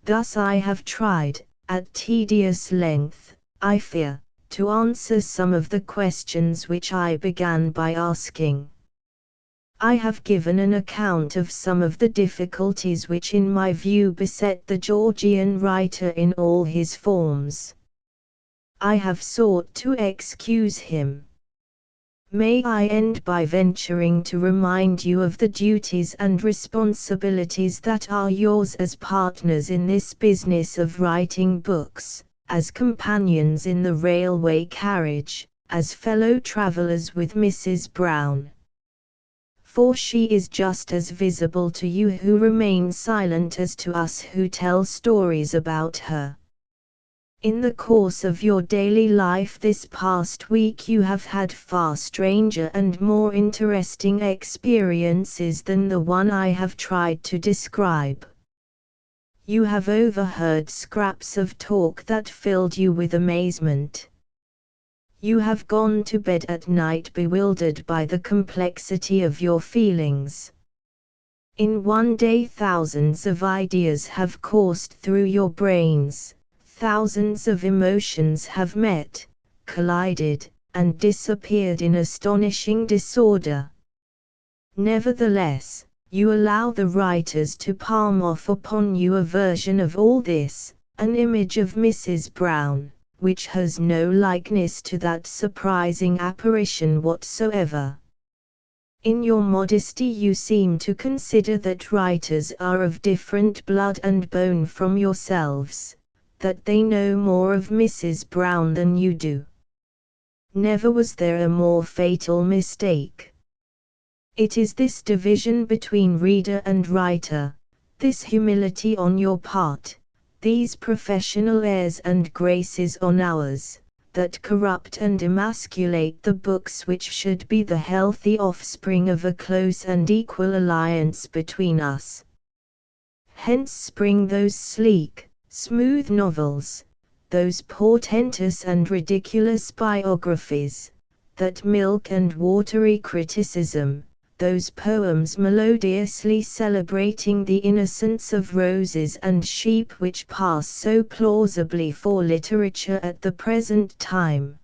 Thus I have tried, at tedious length, I fear, to answer some of the questions which I began by asking. I have given an account of some of the difficulties which in my view beset the Georgian writer in all his forms. I have sought to excuse him. May I end by venturing to remind you of the duties and responsibilities that are yours as partners in this business of writing books, as companions in the railway carriage, as fellow travellers with Mrs. Brown. For she is just as visible to you who remain silent as to us who tell stories about her. In the course of your daily life this past week you have had far stranger and more interesting experiences than the one I have tried to describe. You have overheard scraps of talk that filled you with amazement. You have gone to bed at night bewildered by the complexity of your feelings. In one day thousands of ideas have coursed through your brains. Thousands of emotions have met, collided, and disappeared in astonishing disorder. Nevertheless, you allow the writers to palm off upon you a version of all this, an image of Mrs. Brown, which has no likeness to that surprising apparition whatsoever. In your modesty you seem to consider that writers are of different blood and bone from yourselves, that they know more of Mrs. Brown than you do. Never was there a more fatal mistake. It is this division between reader and writer, this humility on your part, these professional airs and graces on ours, that corrupt and emasculate the books which should be the healthy offspring of a close and equal alliance between us. Hence spring those sleek, smooth novels, those portentous and ridiculous biographies, that milk and watery criticism, those poems melodiously celebrating the innocence of roses and sheep which pass so plausibly for literature at the present time.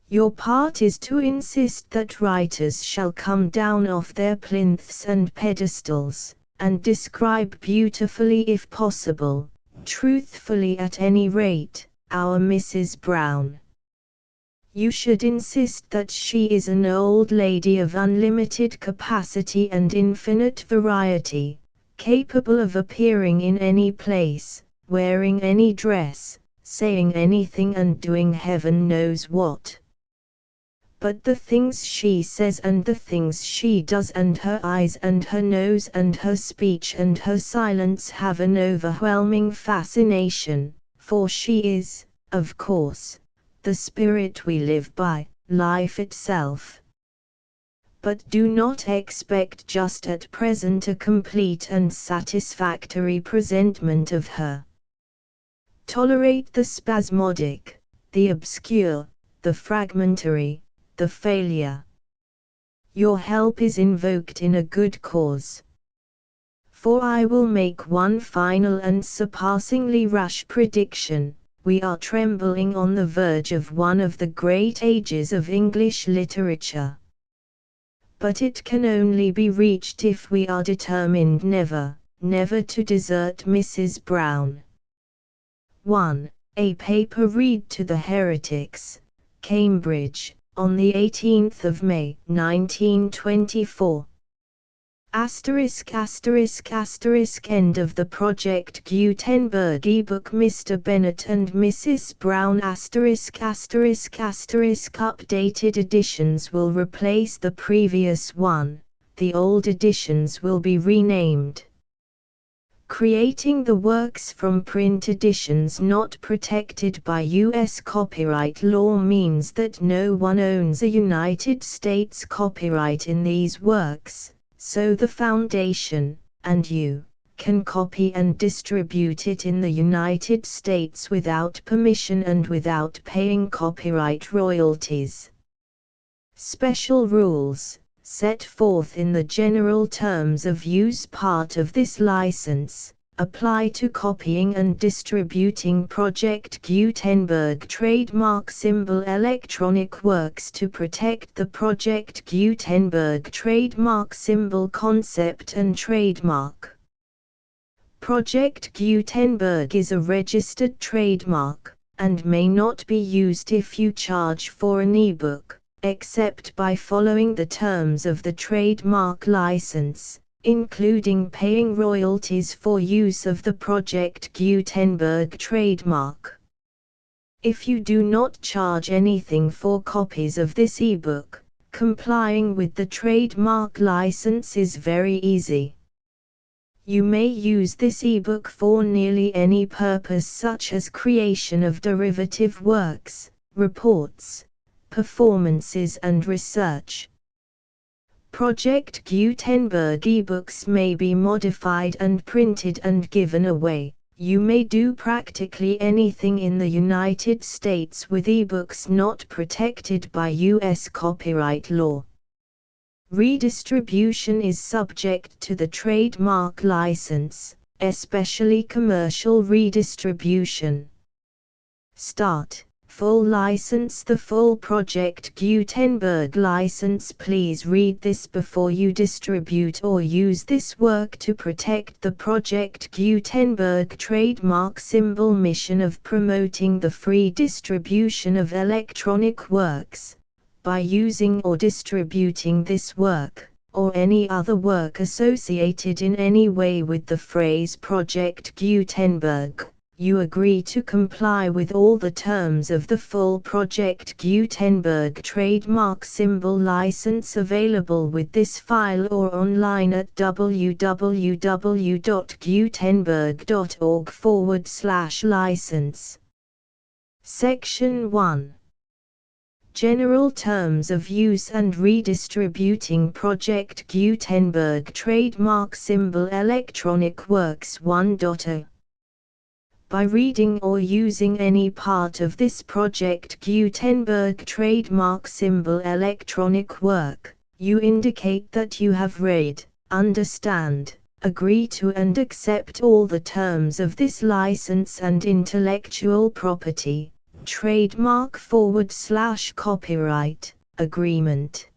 Your part is to insist that writers shall come down off their plinths and pedestals, and describe beautifully if possible, Truthfully, at any rate, our Mrs. Brown. You should insist that she is an old lady of unlimited capacity and infinite variety, capable of appearing in any place, wearing any dress, saying anything and doing heaven knows what. But the things she says and the things she does and her eyes and her nose and her speech and her silence have an overwhelming fascination, for she is, of course, the spirit we live by, life itself. But do not expect just at present a complete and satisfactory presentment of her. Tolerate the spasmodic, the obscure, the fragmentary, the failure. Your help is invoked in a good cause. For I will make one final and surpassingly rash prediction. We are trembling on the verge of one of the great ages of English literature. But it can only be reached if we are determined never, never to desert Mrs. Brown. 1. A paper read to the heretics, Cambridge, on the 18th of May, 1924. End of the Project Gutenberg ebook. Mr. Bennett and Mrs. Brown updated editions will replace the previous one, the old editions will be renamed. Creating the works from print editions not protected by U.S. copyright law means that no one owns a United States copyright in these works. So the Foundation, and you, can copy and distribute it in the United States without permission and without paying copyright royalties. Special rules, set forth in the general terms of use part of this license, apply to copying and distributing Project Gutenberg trademark symbol electronic works to protect the Project Gutenberg trademark symbol concept and trademark. Project Gutenberg is a registered trademark, and may not be used if you charge for an ebook, except by following the terms of the trademark license, including paying royalties for use of the Project Gutenberg trademark. If you do not charge anything for copies of this ebook, complying with the trademark license is very easy. You may use this ebook for nearly any purpose, such as creation of derivative works, reports, performances and research. Project Gutenberg ebooks may be modified and printed and given away. You may do practically anything in the United States with ebooks not protected by U.S. copyright law. Redistribution is subject to the trademark license, especially commercial redistribution. Start. Full license. The full Project Gutenberg license. Please read this before you distribute or use this work to protect the Project Gutenberg trademark symbol mission of promoting the free distribution of electronic works. By using or distributing this work, or any other work associated in any way with the phrase Project Gutenberg, you agree to comply with all the terms of the full Project Gutenberg trademark symbol license available with this file or online at www.gutenberg.org/license. Section 1. General Terms of Use and Redistributing Project Gutenberg Trademark Symbol Electronic Works 1.0. By reading or using any part of this Project Gutenberg trademark symbol electronic work, you indicate that you have read, understand, agree to and accept all the terms of this license and intellectual property, trademark/copyright, agreement.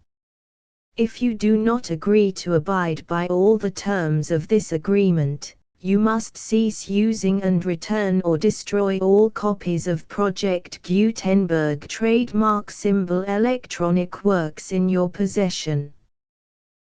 If you do not agree to abide by all the terms of this agreement, you must cease using and return or destroy all copies of Project Gutenberg trademark symbol electronic works in your possession.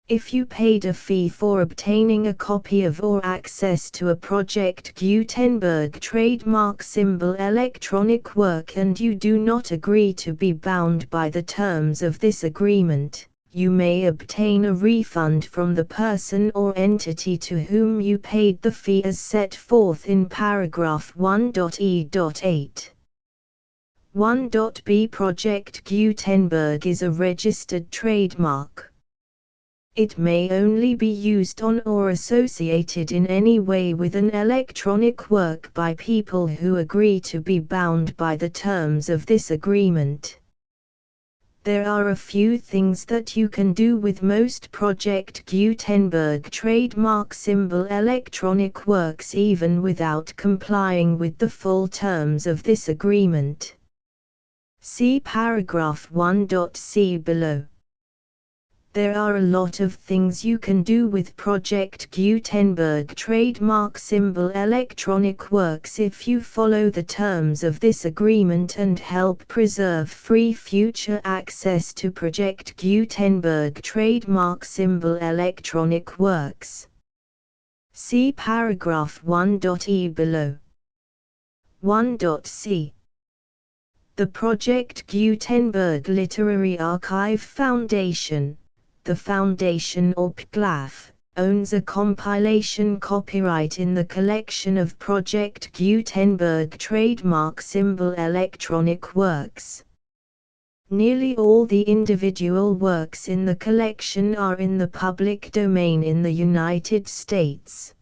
If you paid a fee for obtaining a copy of or access to a Project Gutenberg trademark symbol electronic work and you do not agree to be bound by the terms of this agreement, you may obtain a refund from the person or entity to whom you paid the fee as set forth in paragraph 1.e.8. 1.b Project Gutenberg is a registered trademark. It may only be used on or associated in any way with an electronic work by people who agree to be bound by the terms of this agreement. There are a few things that you can do with most Project Gutenberg trademark symbol electronic works even without complying with the full terms of this agreement. See paragraph 1.c below. There are a lot of things you can do with Project Gutenberg trademark symbol electronic works if you follow the terms of this agreement and help preserve free future access to Project Gutenberg trademark symbol electronic works. See paragraph 1.e below. 1.c. The Project Gutenberg Literary Archive Foundation, the Foundation or PGLAF, owns a compilation copyright in the collection of Project Gutenberg trademark symbol electronic works. Nearly all the individual works in the collection are in the public domain in the United States.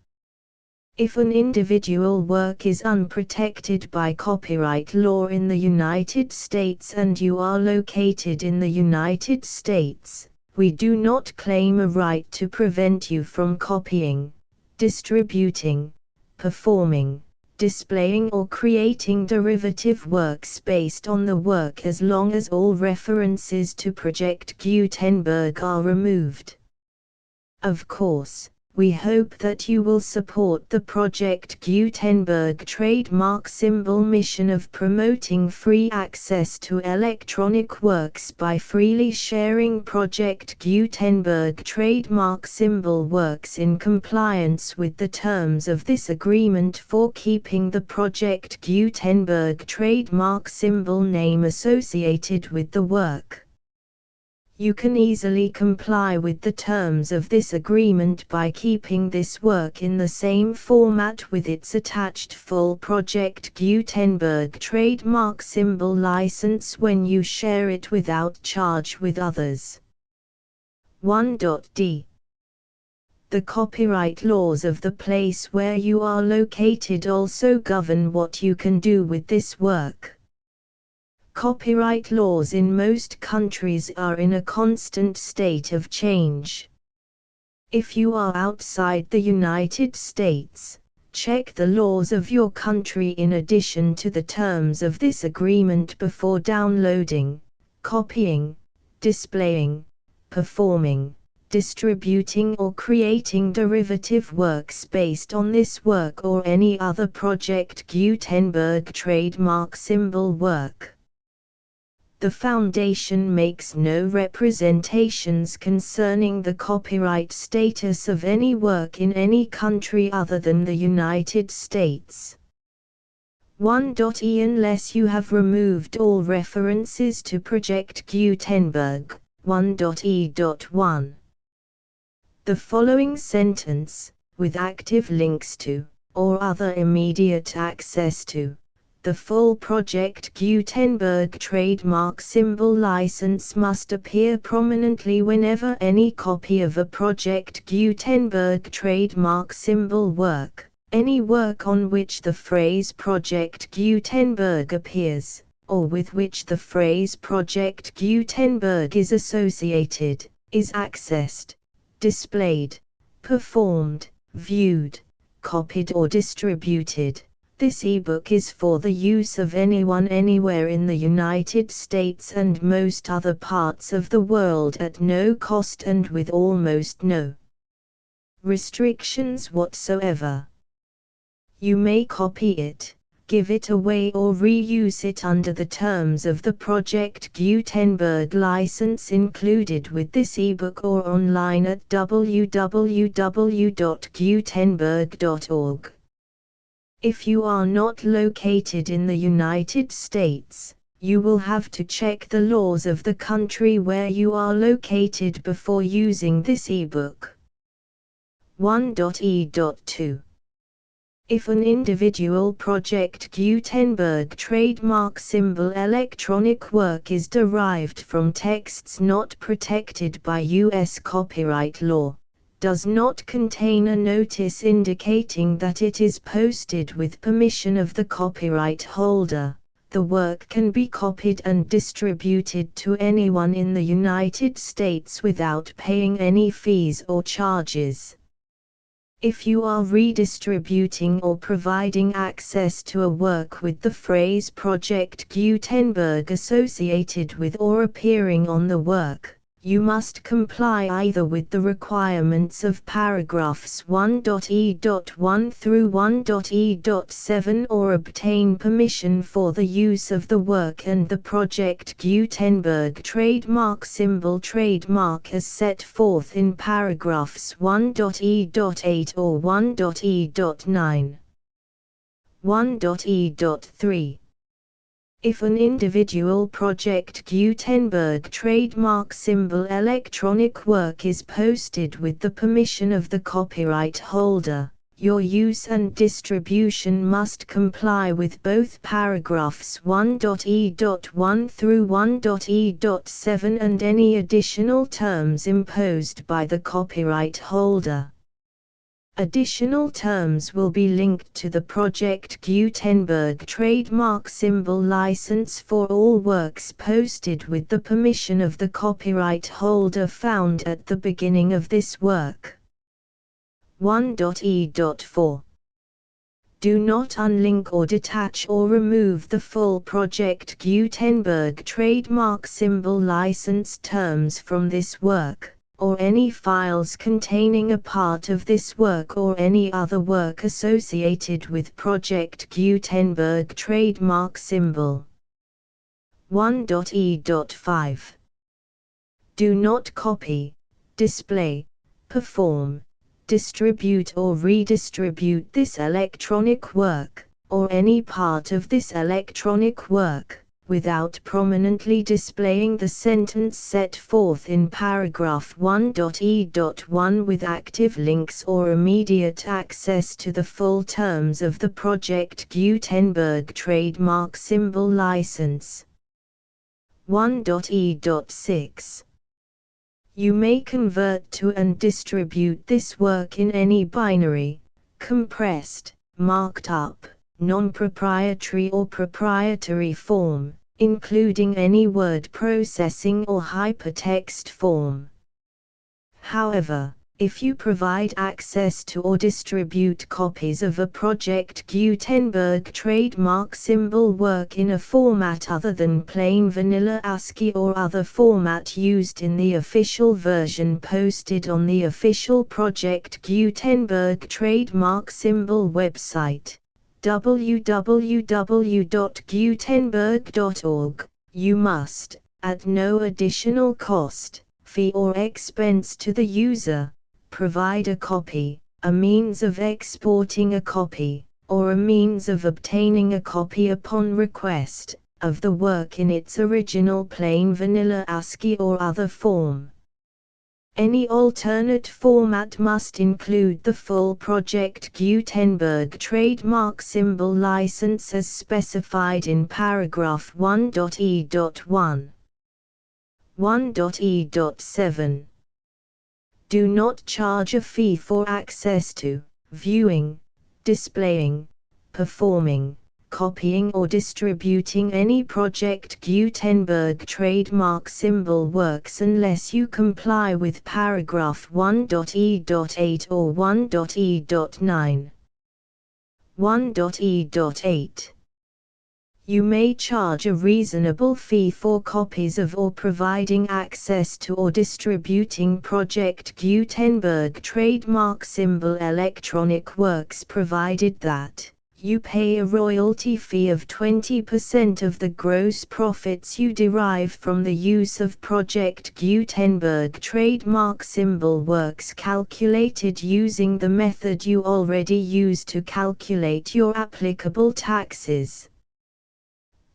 If an individual work is unprotected by copyright law in the United States and you are located in the United States, we do not claim a right to prevent you from copying, distributing, performing, displaying or creating derivative works based on the work as long as all references to Project Gutenberg are removed. Of course, we hope that you will support the Project Gutenberg trademark symbol mission of promoting free access to electronic works by freely sharing Project Gutenberg trademark symbol works in compliance with the terms of this agreement for keeping the Project Gutenberg trademark symbol name associated with the work. You can easily comply with the terms of this agreement by keeping this work in the same format with its attached full Project Gutenberg trademark symbol license when you share it without charge with others. 1.d. The copyright laws of the place where you are located also govern what you can do with this work. Copyright laws in most countries are in a constant state of change. If you are outside the United States, check the laws of your country in addition to the terms of this agreement before downloading, copying, displaying, performing, distributing or creating derivative works based on this work or any other Project Gutenberg trademark symbol work. The Foundation makes no representations concerning the copyright status of any work in any country other than the United States. 1.e Unless you have removed all references to Project Gutenberg. 1.e.1. The following sentence, with active links to, or other immediate access to, the full Project Gutenberg trademark symbol license must appear prominently whenever any copy of a Project Gutenberg trademark symbol work, any work on which the phrase Project Gutenberg appears, or with which the phrase Project Gutenberg is associated, is accessed, displayed, performed, viewed, copied or distributed. This ebook is for the use of anyone anywhere in the United States and most other parts of the world at no cost and with almost no restrictions whatsoever. You may copy it, give it away or reuse it under the terms of the Project Gutenberg license included with this ebook or online at www.gutenberg.org. If you are not located in the United States, you will have to check the laws of the country where you are located before using this ebook. 1.e.2 If an individual Project Gutenberg trademark symbol electronic work is derived from texts not protected by U.S. copyright law, does not contain a notice indicating that it is posted with permission of the copyright holder, the work can be copied and distributed to anyone in the United States without paying any fees or charges. If you are redistributing or providing access to a work with the phrase Project Gutenberg associated with or appearing on the work, you must comply either with the requirements of paragraphs 1.e.1 through 1.e.7 or obtain permission for the use of the work and the Project Gutenberg trademark symbol trademark as set forth in paragraphs 1.e.8 or 1.e.9. 1.e.3 If an individual Project Gutenberg trademark symbol electronic work is posted with the permission of the copyright holder, your use and distribution must comply with both paragraphs 1.e.1 through 1.e.7 and any additional terms imposed by the copyright holder. Additional terms will be linked to the Project Gutenberg trademark symbol license for all works posted with the permission of the copyright holder found at the beginning of this work. 1.e.4 Do not unlink or detach or remove the full Project Gutenberg trademark symbol license terms from this work, or any files containing a part of this work or any other work associated with Project Gutenberg trademark symbol. 1.e.5 Do not copy, display, perform, distribute or redistribute this electronic work, or any part of this electronic work, without prominently displaying the sentence set forth in paragraph 1.e.1 with active links or immediate access to the full terms of the Project Gutenberg trademark symbol license. 1.e.6 You may convert to and distribute this work in any binary, compressed, marked up, non-proprietary or proprietary form, including any word processing or hypertext form. However, if you provide access to or distribute copies of a Project Gutenberg trademark symbol work in a format other than plain vanilla ASCII or other format used in the official version posted on the official Project Gutenberg trademark symbol website, www.gutenberg.org, you must, at no additional cost, fee or expense to the user, provide a copy, a means of exporting a copy, or a means of obtaining a copy upon request, of the work in its original plain vanilla ASCII or other form. Any alternate format must include the full Project Gutenberg trademark symbol license as specified in paragraph 1.e.1. 1.e.7 Do not charge a fee for access to, viewing, displaying, performing, copying or distributing any Project Gutenberg trademark symbol works unless you comply with paragraph 1.e.8 or 1.e.9. 1.e.8 You may charge a reasonable fee for copies of or providing access to or distributing Project Gutenberg trademark symbol electronic works, provided that you pay a royalty fee of 20% of the gross profits you derive from the use of Project Gutenberg trademark symbol works calculated using the method you already use to calculate your applicable taxes.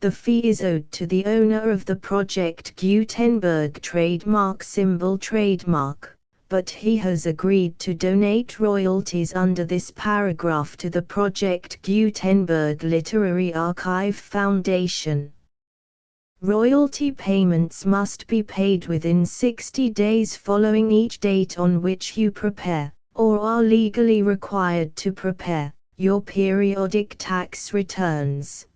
The fee is owed to the owner of the Project Gutenberg trademark symbol trademark, but he has agreed to donate royalties under this paragraph to the Project Gutenberg Literary Archive Foundation. Royalty payments must be paid within 60 days following each date on which you prepare, or are legally required to prepare, your periodic tax returns.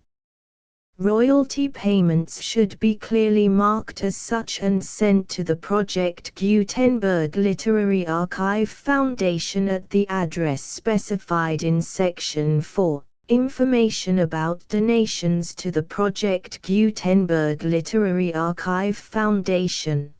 Royalty payments should be clearly marked as such and sent to the Project Gutenberg Literary Archive Foundation at the address specified in Section 4. Information about donations to the Project Gutenberg Literary Archive Foundation.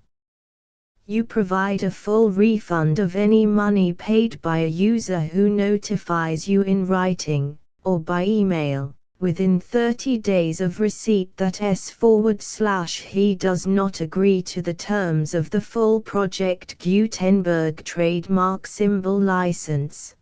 You provide a full refund of any money paid by a user who notifies you in writing, or by email, within 30 days of receipt that he does not agree to the terms of the full Project Gutenberg trademark symbol license.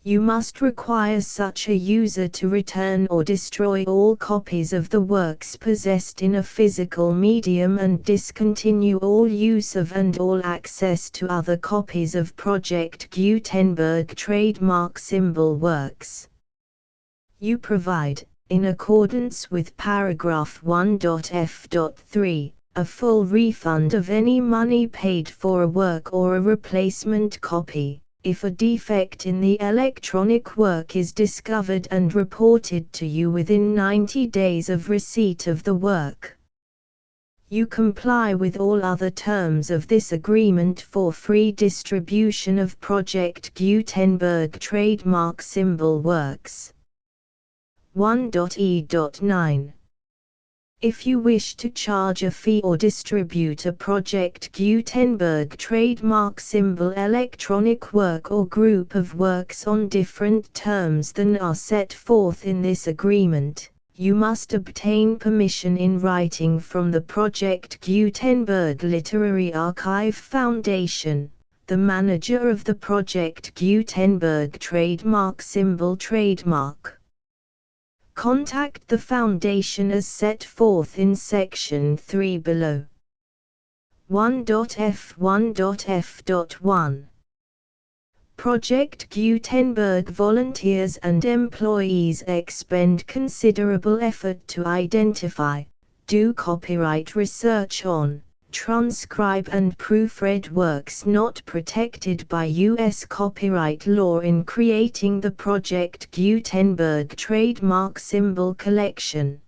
You must require such a user to return or destroy all copies of the works possessed in a physical medium and discontinue all use of and all access to other copies of Project Gutenberg trademark symbol works. You provide, in accordance with paragraph 1.f.3, a full refund of any money paid for a work or a replacement copy, if a defect in the electronic work is discovered and reported to you within 90 days of receipt of the work. You comply with all other terms of this agreement for free distribution of Project Gutenberg trademark symbol works. 1.e.9. If you wish to charge a fee or distribute a Project Gutenberg trademark symbol electronic work or group of works on different terms than are set forth in this agreement, you must obtain permission in writing from the Project Gutenberg Literary Archive Foundation, the manager of the Project Gutenberg trademark symbol trademark. Contact the Foundation as set forth in Section 3 below. 1.f1.f.1. Project Gutenberg volunteers and employees expend considerable effort to identify, do copyright research on, transcribe and proofread works not protected by U.S. copyright law in creating the Project Gutenberg trademark symbol collection.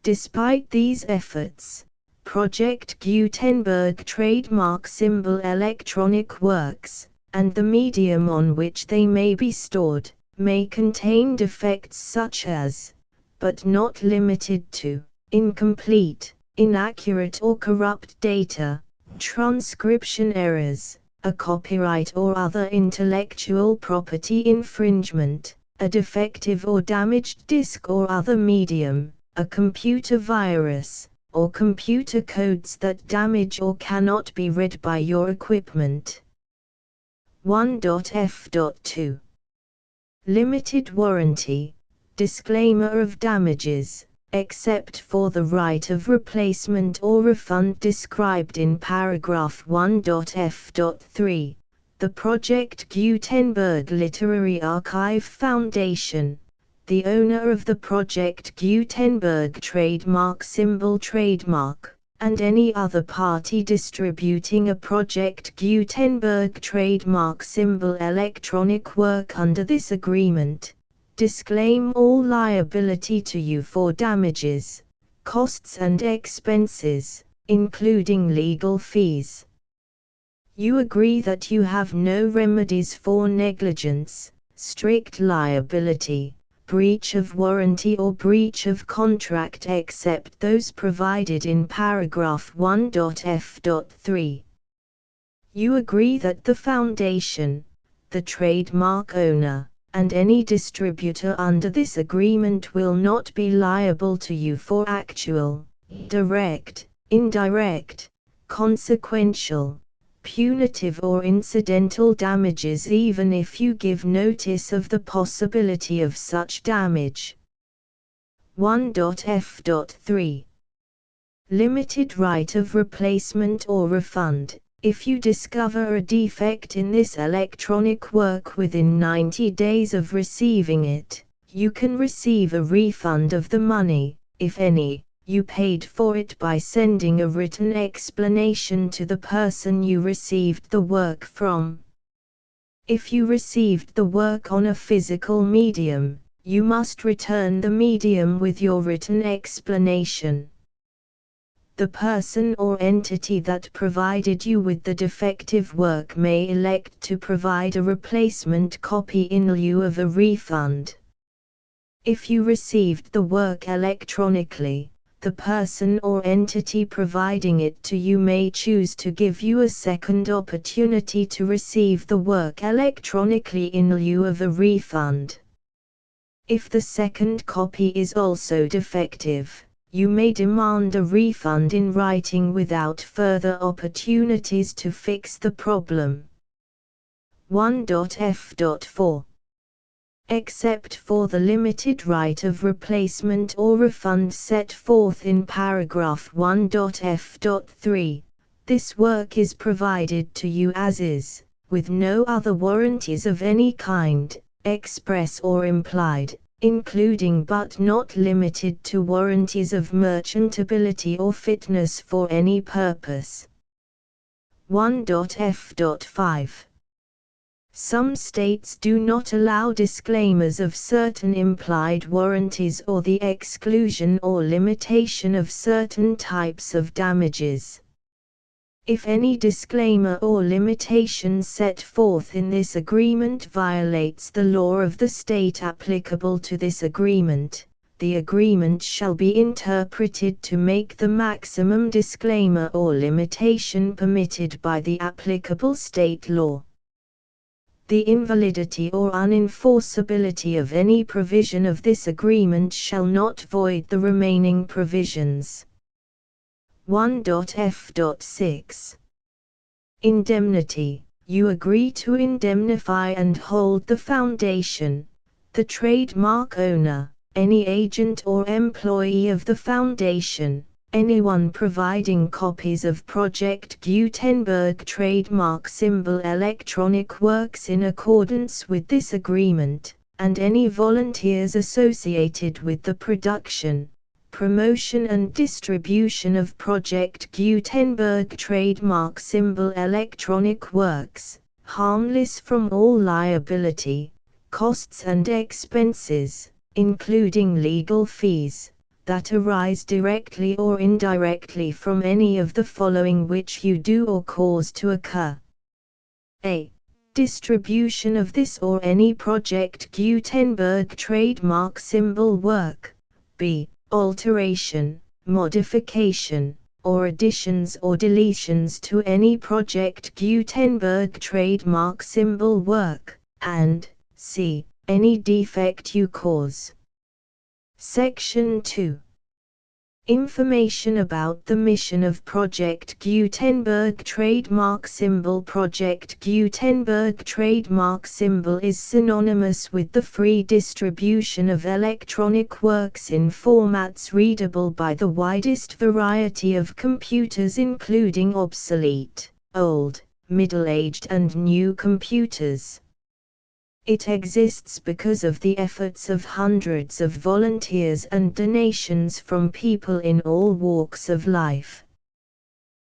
Despite these efforts, Project Gutenberg trademark symbol electronic works, and the medium on which they may be stored, may contain defects such as, but not limited to, incomplete, inaccurate or corrupt data, transcription errors, a copyright or other intellectual property infringement, a defective or damaged disk or other medium, a computer virus, or computer codes that damage or cannot be read by your equipment. 1.f.2. Limited warranty, disclaimer of damages, except for the right of replacement or refund described in paragraph 1.f.3, the Project Gutenberg Literary Archive Foundation, the owner of the Project Gutenberg trademark symbol trademark, and any other party distributing a Project Gutenberg trademark symbol electronic work under this agreement, disclaim all liability to you for damages, costs and expenses, including legal fees. You agree that you have no remedies for negligence, strict liability, breach of warranty or breach of contract except those provided in paragraph 1.f.3. You agree that the foundation, the trademark owner, and any distributor under this agreement will not be liable to you for actual, direct, indirect, consequential, punitive or incidental damages even if you give notice of the possibility of such damage. 1.f.3. Limited right of replacement or refund. If you discover a defect in this electronic work within 90 days of receiving it, you can receive a refund of the money, if any, you paid for it by sending a written explanation to the person you received the work from. If you received the work on a physical medium, you must return the medium with your written explanation. The person or entity that provided you with the defective work may elect to provide a replacement copy in lieu of a refund. If you received the work electronically, the person or entity providing it to you may choose to give you a second opportunity to receive the work electronically in lieu of a refund. If the second copy is also defective, you may demand a refund in writing without further opportunities to fix the problem. 1.f.4. Except for the limited right of replacement or refund set forth in paragraph 1.f.3, this work is provided to you as is, with no other warranties of any kind, express or implied, including but not limited to warranties of merchantability or fitness for any purpose. 1.f.5. Some states do not allow disclaimers of certain implied warranties or the exclusion or limitation of certain types of damages. If any disclaimer or limitation set forth in this agreement violates the law of the state applicable to this agreement, the agreement shall be interpreted to make the maximum disclaimer or limitation permitted by the applicable state law. The invalidity or unenforceability of any provision of this agreement shall not void the remaining provisions. 1.f.6. Indemnity. You agree to indemnify and hold the foundation, the trademark owner, any agent or employee of the foundation, anyone providing copies of Project Gutenberg trademark symbol electronic works in accordance with this agreement, and any volunteers associated with the production, promotion and distribution of Project Gutenberg trademark symbol electronic works, harmless from all liability, costs and expenses, including legal fees, that arise directly or indirectly from any of the following which you do or cause to occur. A. Distribution of this or any Project Gutenberg trademark symbol work. B. Alteration, modification, or additions or deletions to any Project Gutenberg trademark symbol work, and C. Any defect you cause. Section 2. Information about the mission of Project Gutenberg trademark symbol. Project Gutenberg trademark symbol is synonymous with the free distribution of electronic works in formats readable by the widest variety of computers, including obsolete, old, middle-aged and new computers. It exists because of the efforts of hundreds of volunteers and donations from people in all walks of life.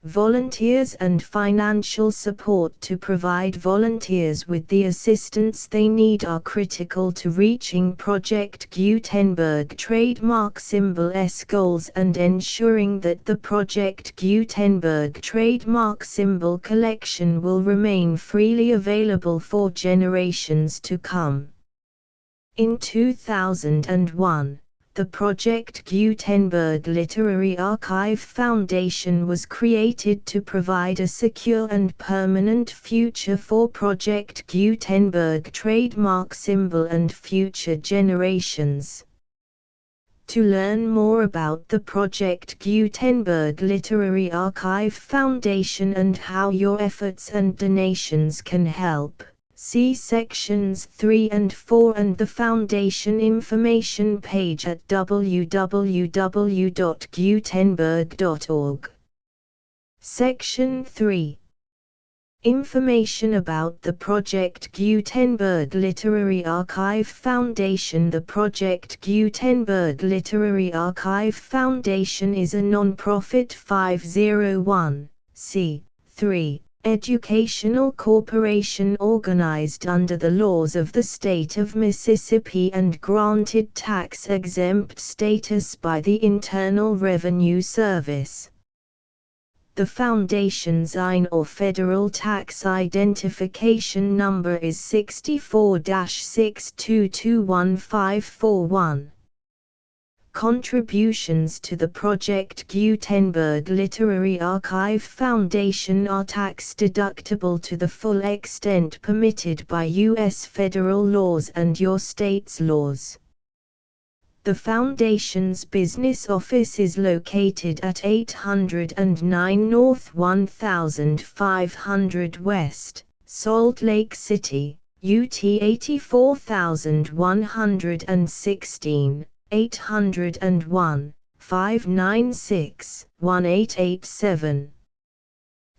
Volunteers and financial support to provide volunteers with the assistance they need are critical to reaching Project Gutenberg trademark symbol's goals and ensuring that the Project Gutenberg trademark symbol collection will remain freely available for generations to come. In 2001, the Project Gutenberg Literary Archive Foundation was created to provide a secure and permanent future for Project Gutenberg trademark symbol and future generations. To learn more about the Project Gutenberg Literary Archive Foundation and how your efforts and donations can help, see sections 3 and 4 and the Foundation information page at www.gutenberg.org. Section 3. Information about the Project Gutenberg Literary Archive Foundation. The Project Gutenberg Literary Archive Foundation is a non-profit 501(c)(3) educational corporation organized under the laws of the state of Mississippi and granted tax-exempt status by the Internal Revenue Service. The Foundation's IN or Federal Tax Identification Number is 64-6221541. Contributions to the Project Gutenberg Literary Archive Foundation are tax-deductible to the full extent permitted by U.S. federal laws and your state's laws. The Foundation's business office is located at 809 North 1500 West, Salt Lake City, UT 84116, 801-596-1887.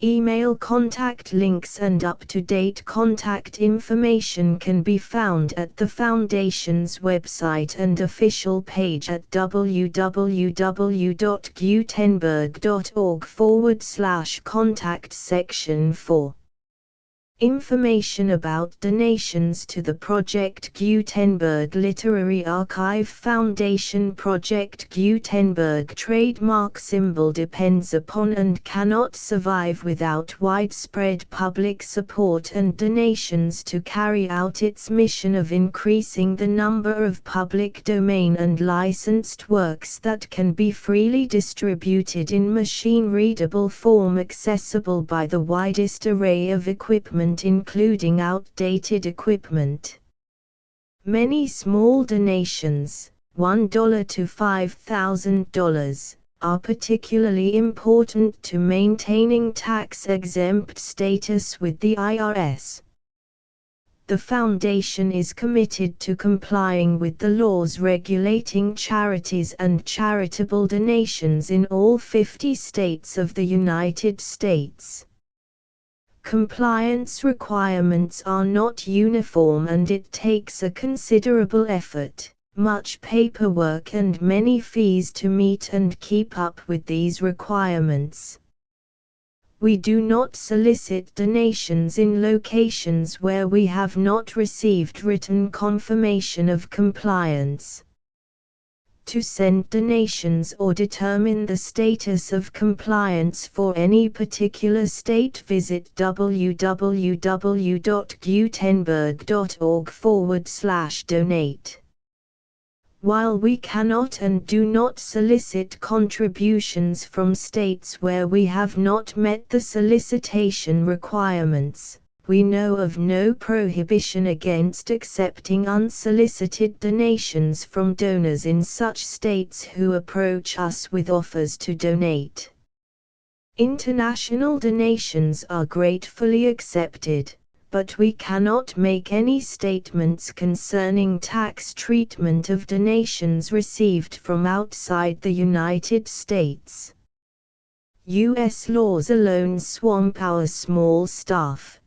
Email contact links and up-to-date contact information can be found at the Foundation's website and official page at www.gutenberg.org/contact section 4. Information about donations to the Project Gutenberg Literary Archive Foundation. Project Gutenberg trademark symbol depends upon and cannot survive without widespread public support and donations to carry out its mission of increasing the number of public domain and licensed works that can be freely distributed in machine-readable form accessible by the widest array of equipment including outdated equipment. Many small donations, $1 to $5,000, are particularly important to maintaining tax-exempt status with the IRS. The Foundation is committed to complying with the laws regulating charities and charitable donations in all 50 states of the United States. Compliance requirements are not uniform and it takes a considerable effort, much paperwork and many fees to meet and keep up with these requirements. We do not solicit donations in locations where we have not received written confirmation of compliance. To send donations or determine the status of compliance for any particular state, visit www.gutenberg.org/donate. While we cannot and do not solicit contributions from states where we have not met the solicitation requirements, we know of no prohibition against accepting unsolicited donations from donors in such states who approach us with offers to donate. International donations are gratefully accepted, but we cannot make any statements concerning tax treatment of donations received from outside the United States. U.S. laws alone swamp our small staff.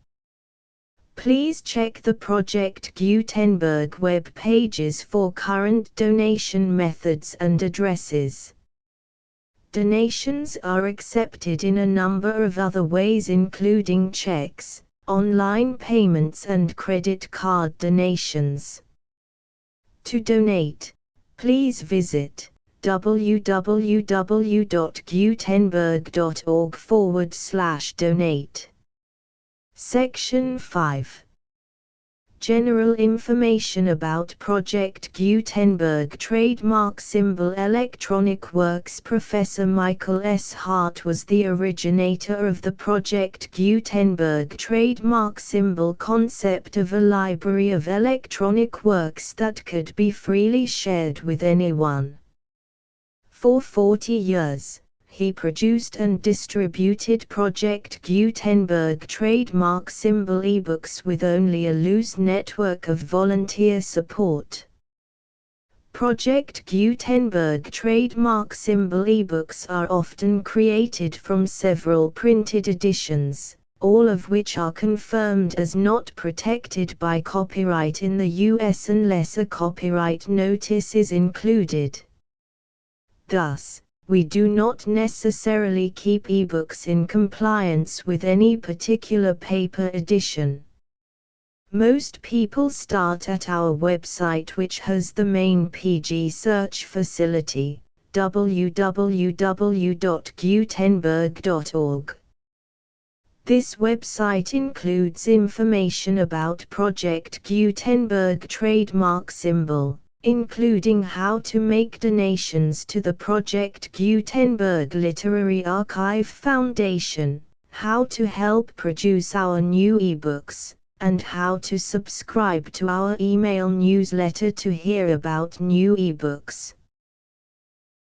Please check the Project Gutenberg web pages for current donation methods and addresses. Donations are accepted in a number of other ways including checks, online payments and credit card donations. To donate, please visit www.gutenberg.org/donate. Section 5. General information about Project Gutenberg trademark symbol electronic works. Professor Michael S. Hart was the originator of the Project Gutenberg trademark symbol concept of a library of electronic works that could be freely shared with anyone. For 40 years, he produced and distributed Project Gutenberg trademark symbol ebooks with only a loose network of volunteer support. Project Gutenberg trademark symbol ebooks are often created from several printed editions, all of which are confirmed as not protected by copyright in the US unless a copyright notice is included. Thus, we do not necessarily keep ebooks in compliance with any particular paper edition. Most people start at our website, which has the main PG search facility, www.gutenberg.org. This website includes information about Project Gutenberg trademark symbol, including how to make donations to the Project Gutenberg Literary Archive Foundation, how to help produce our new ebooks, and how to subscribe to our email newsletter to hear about new ebooks.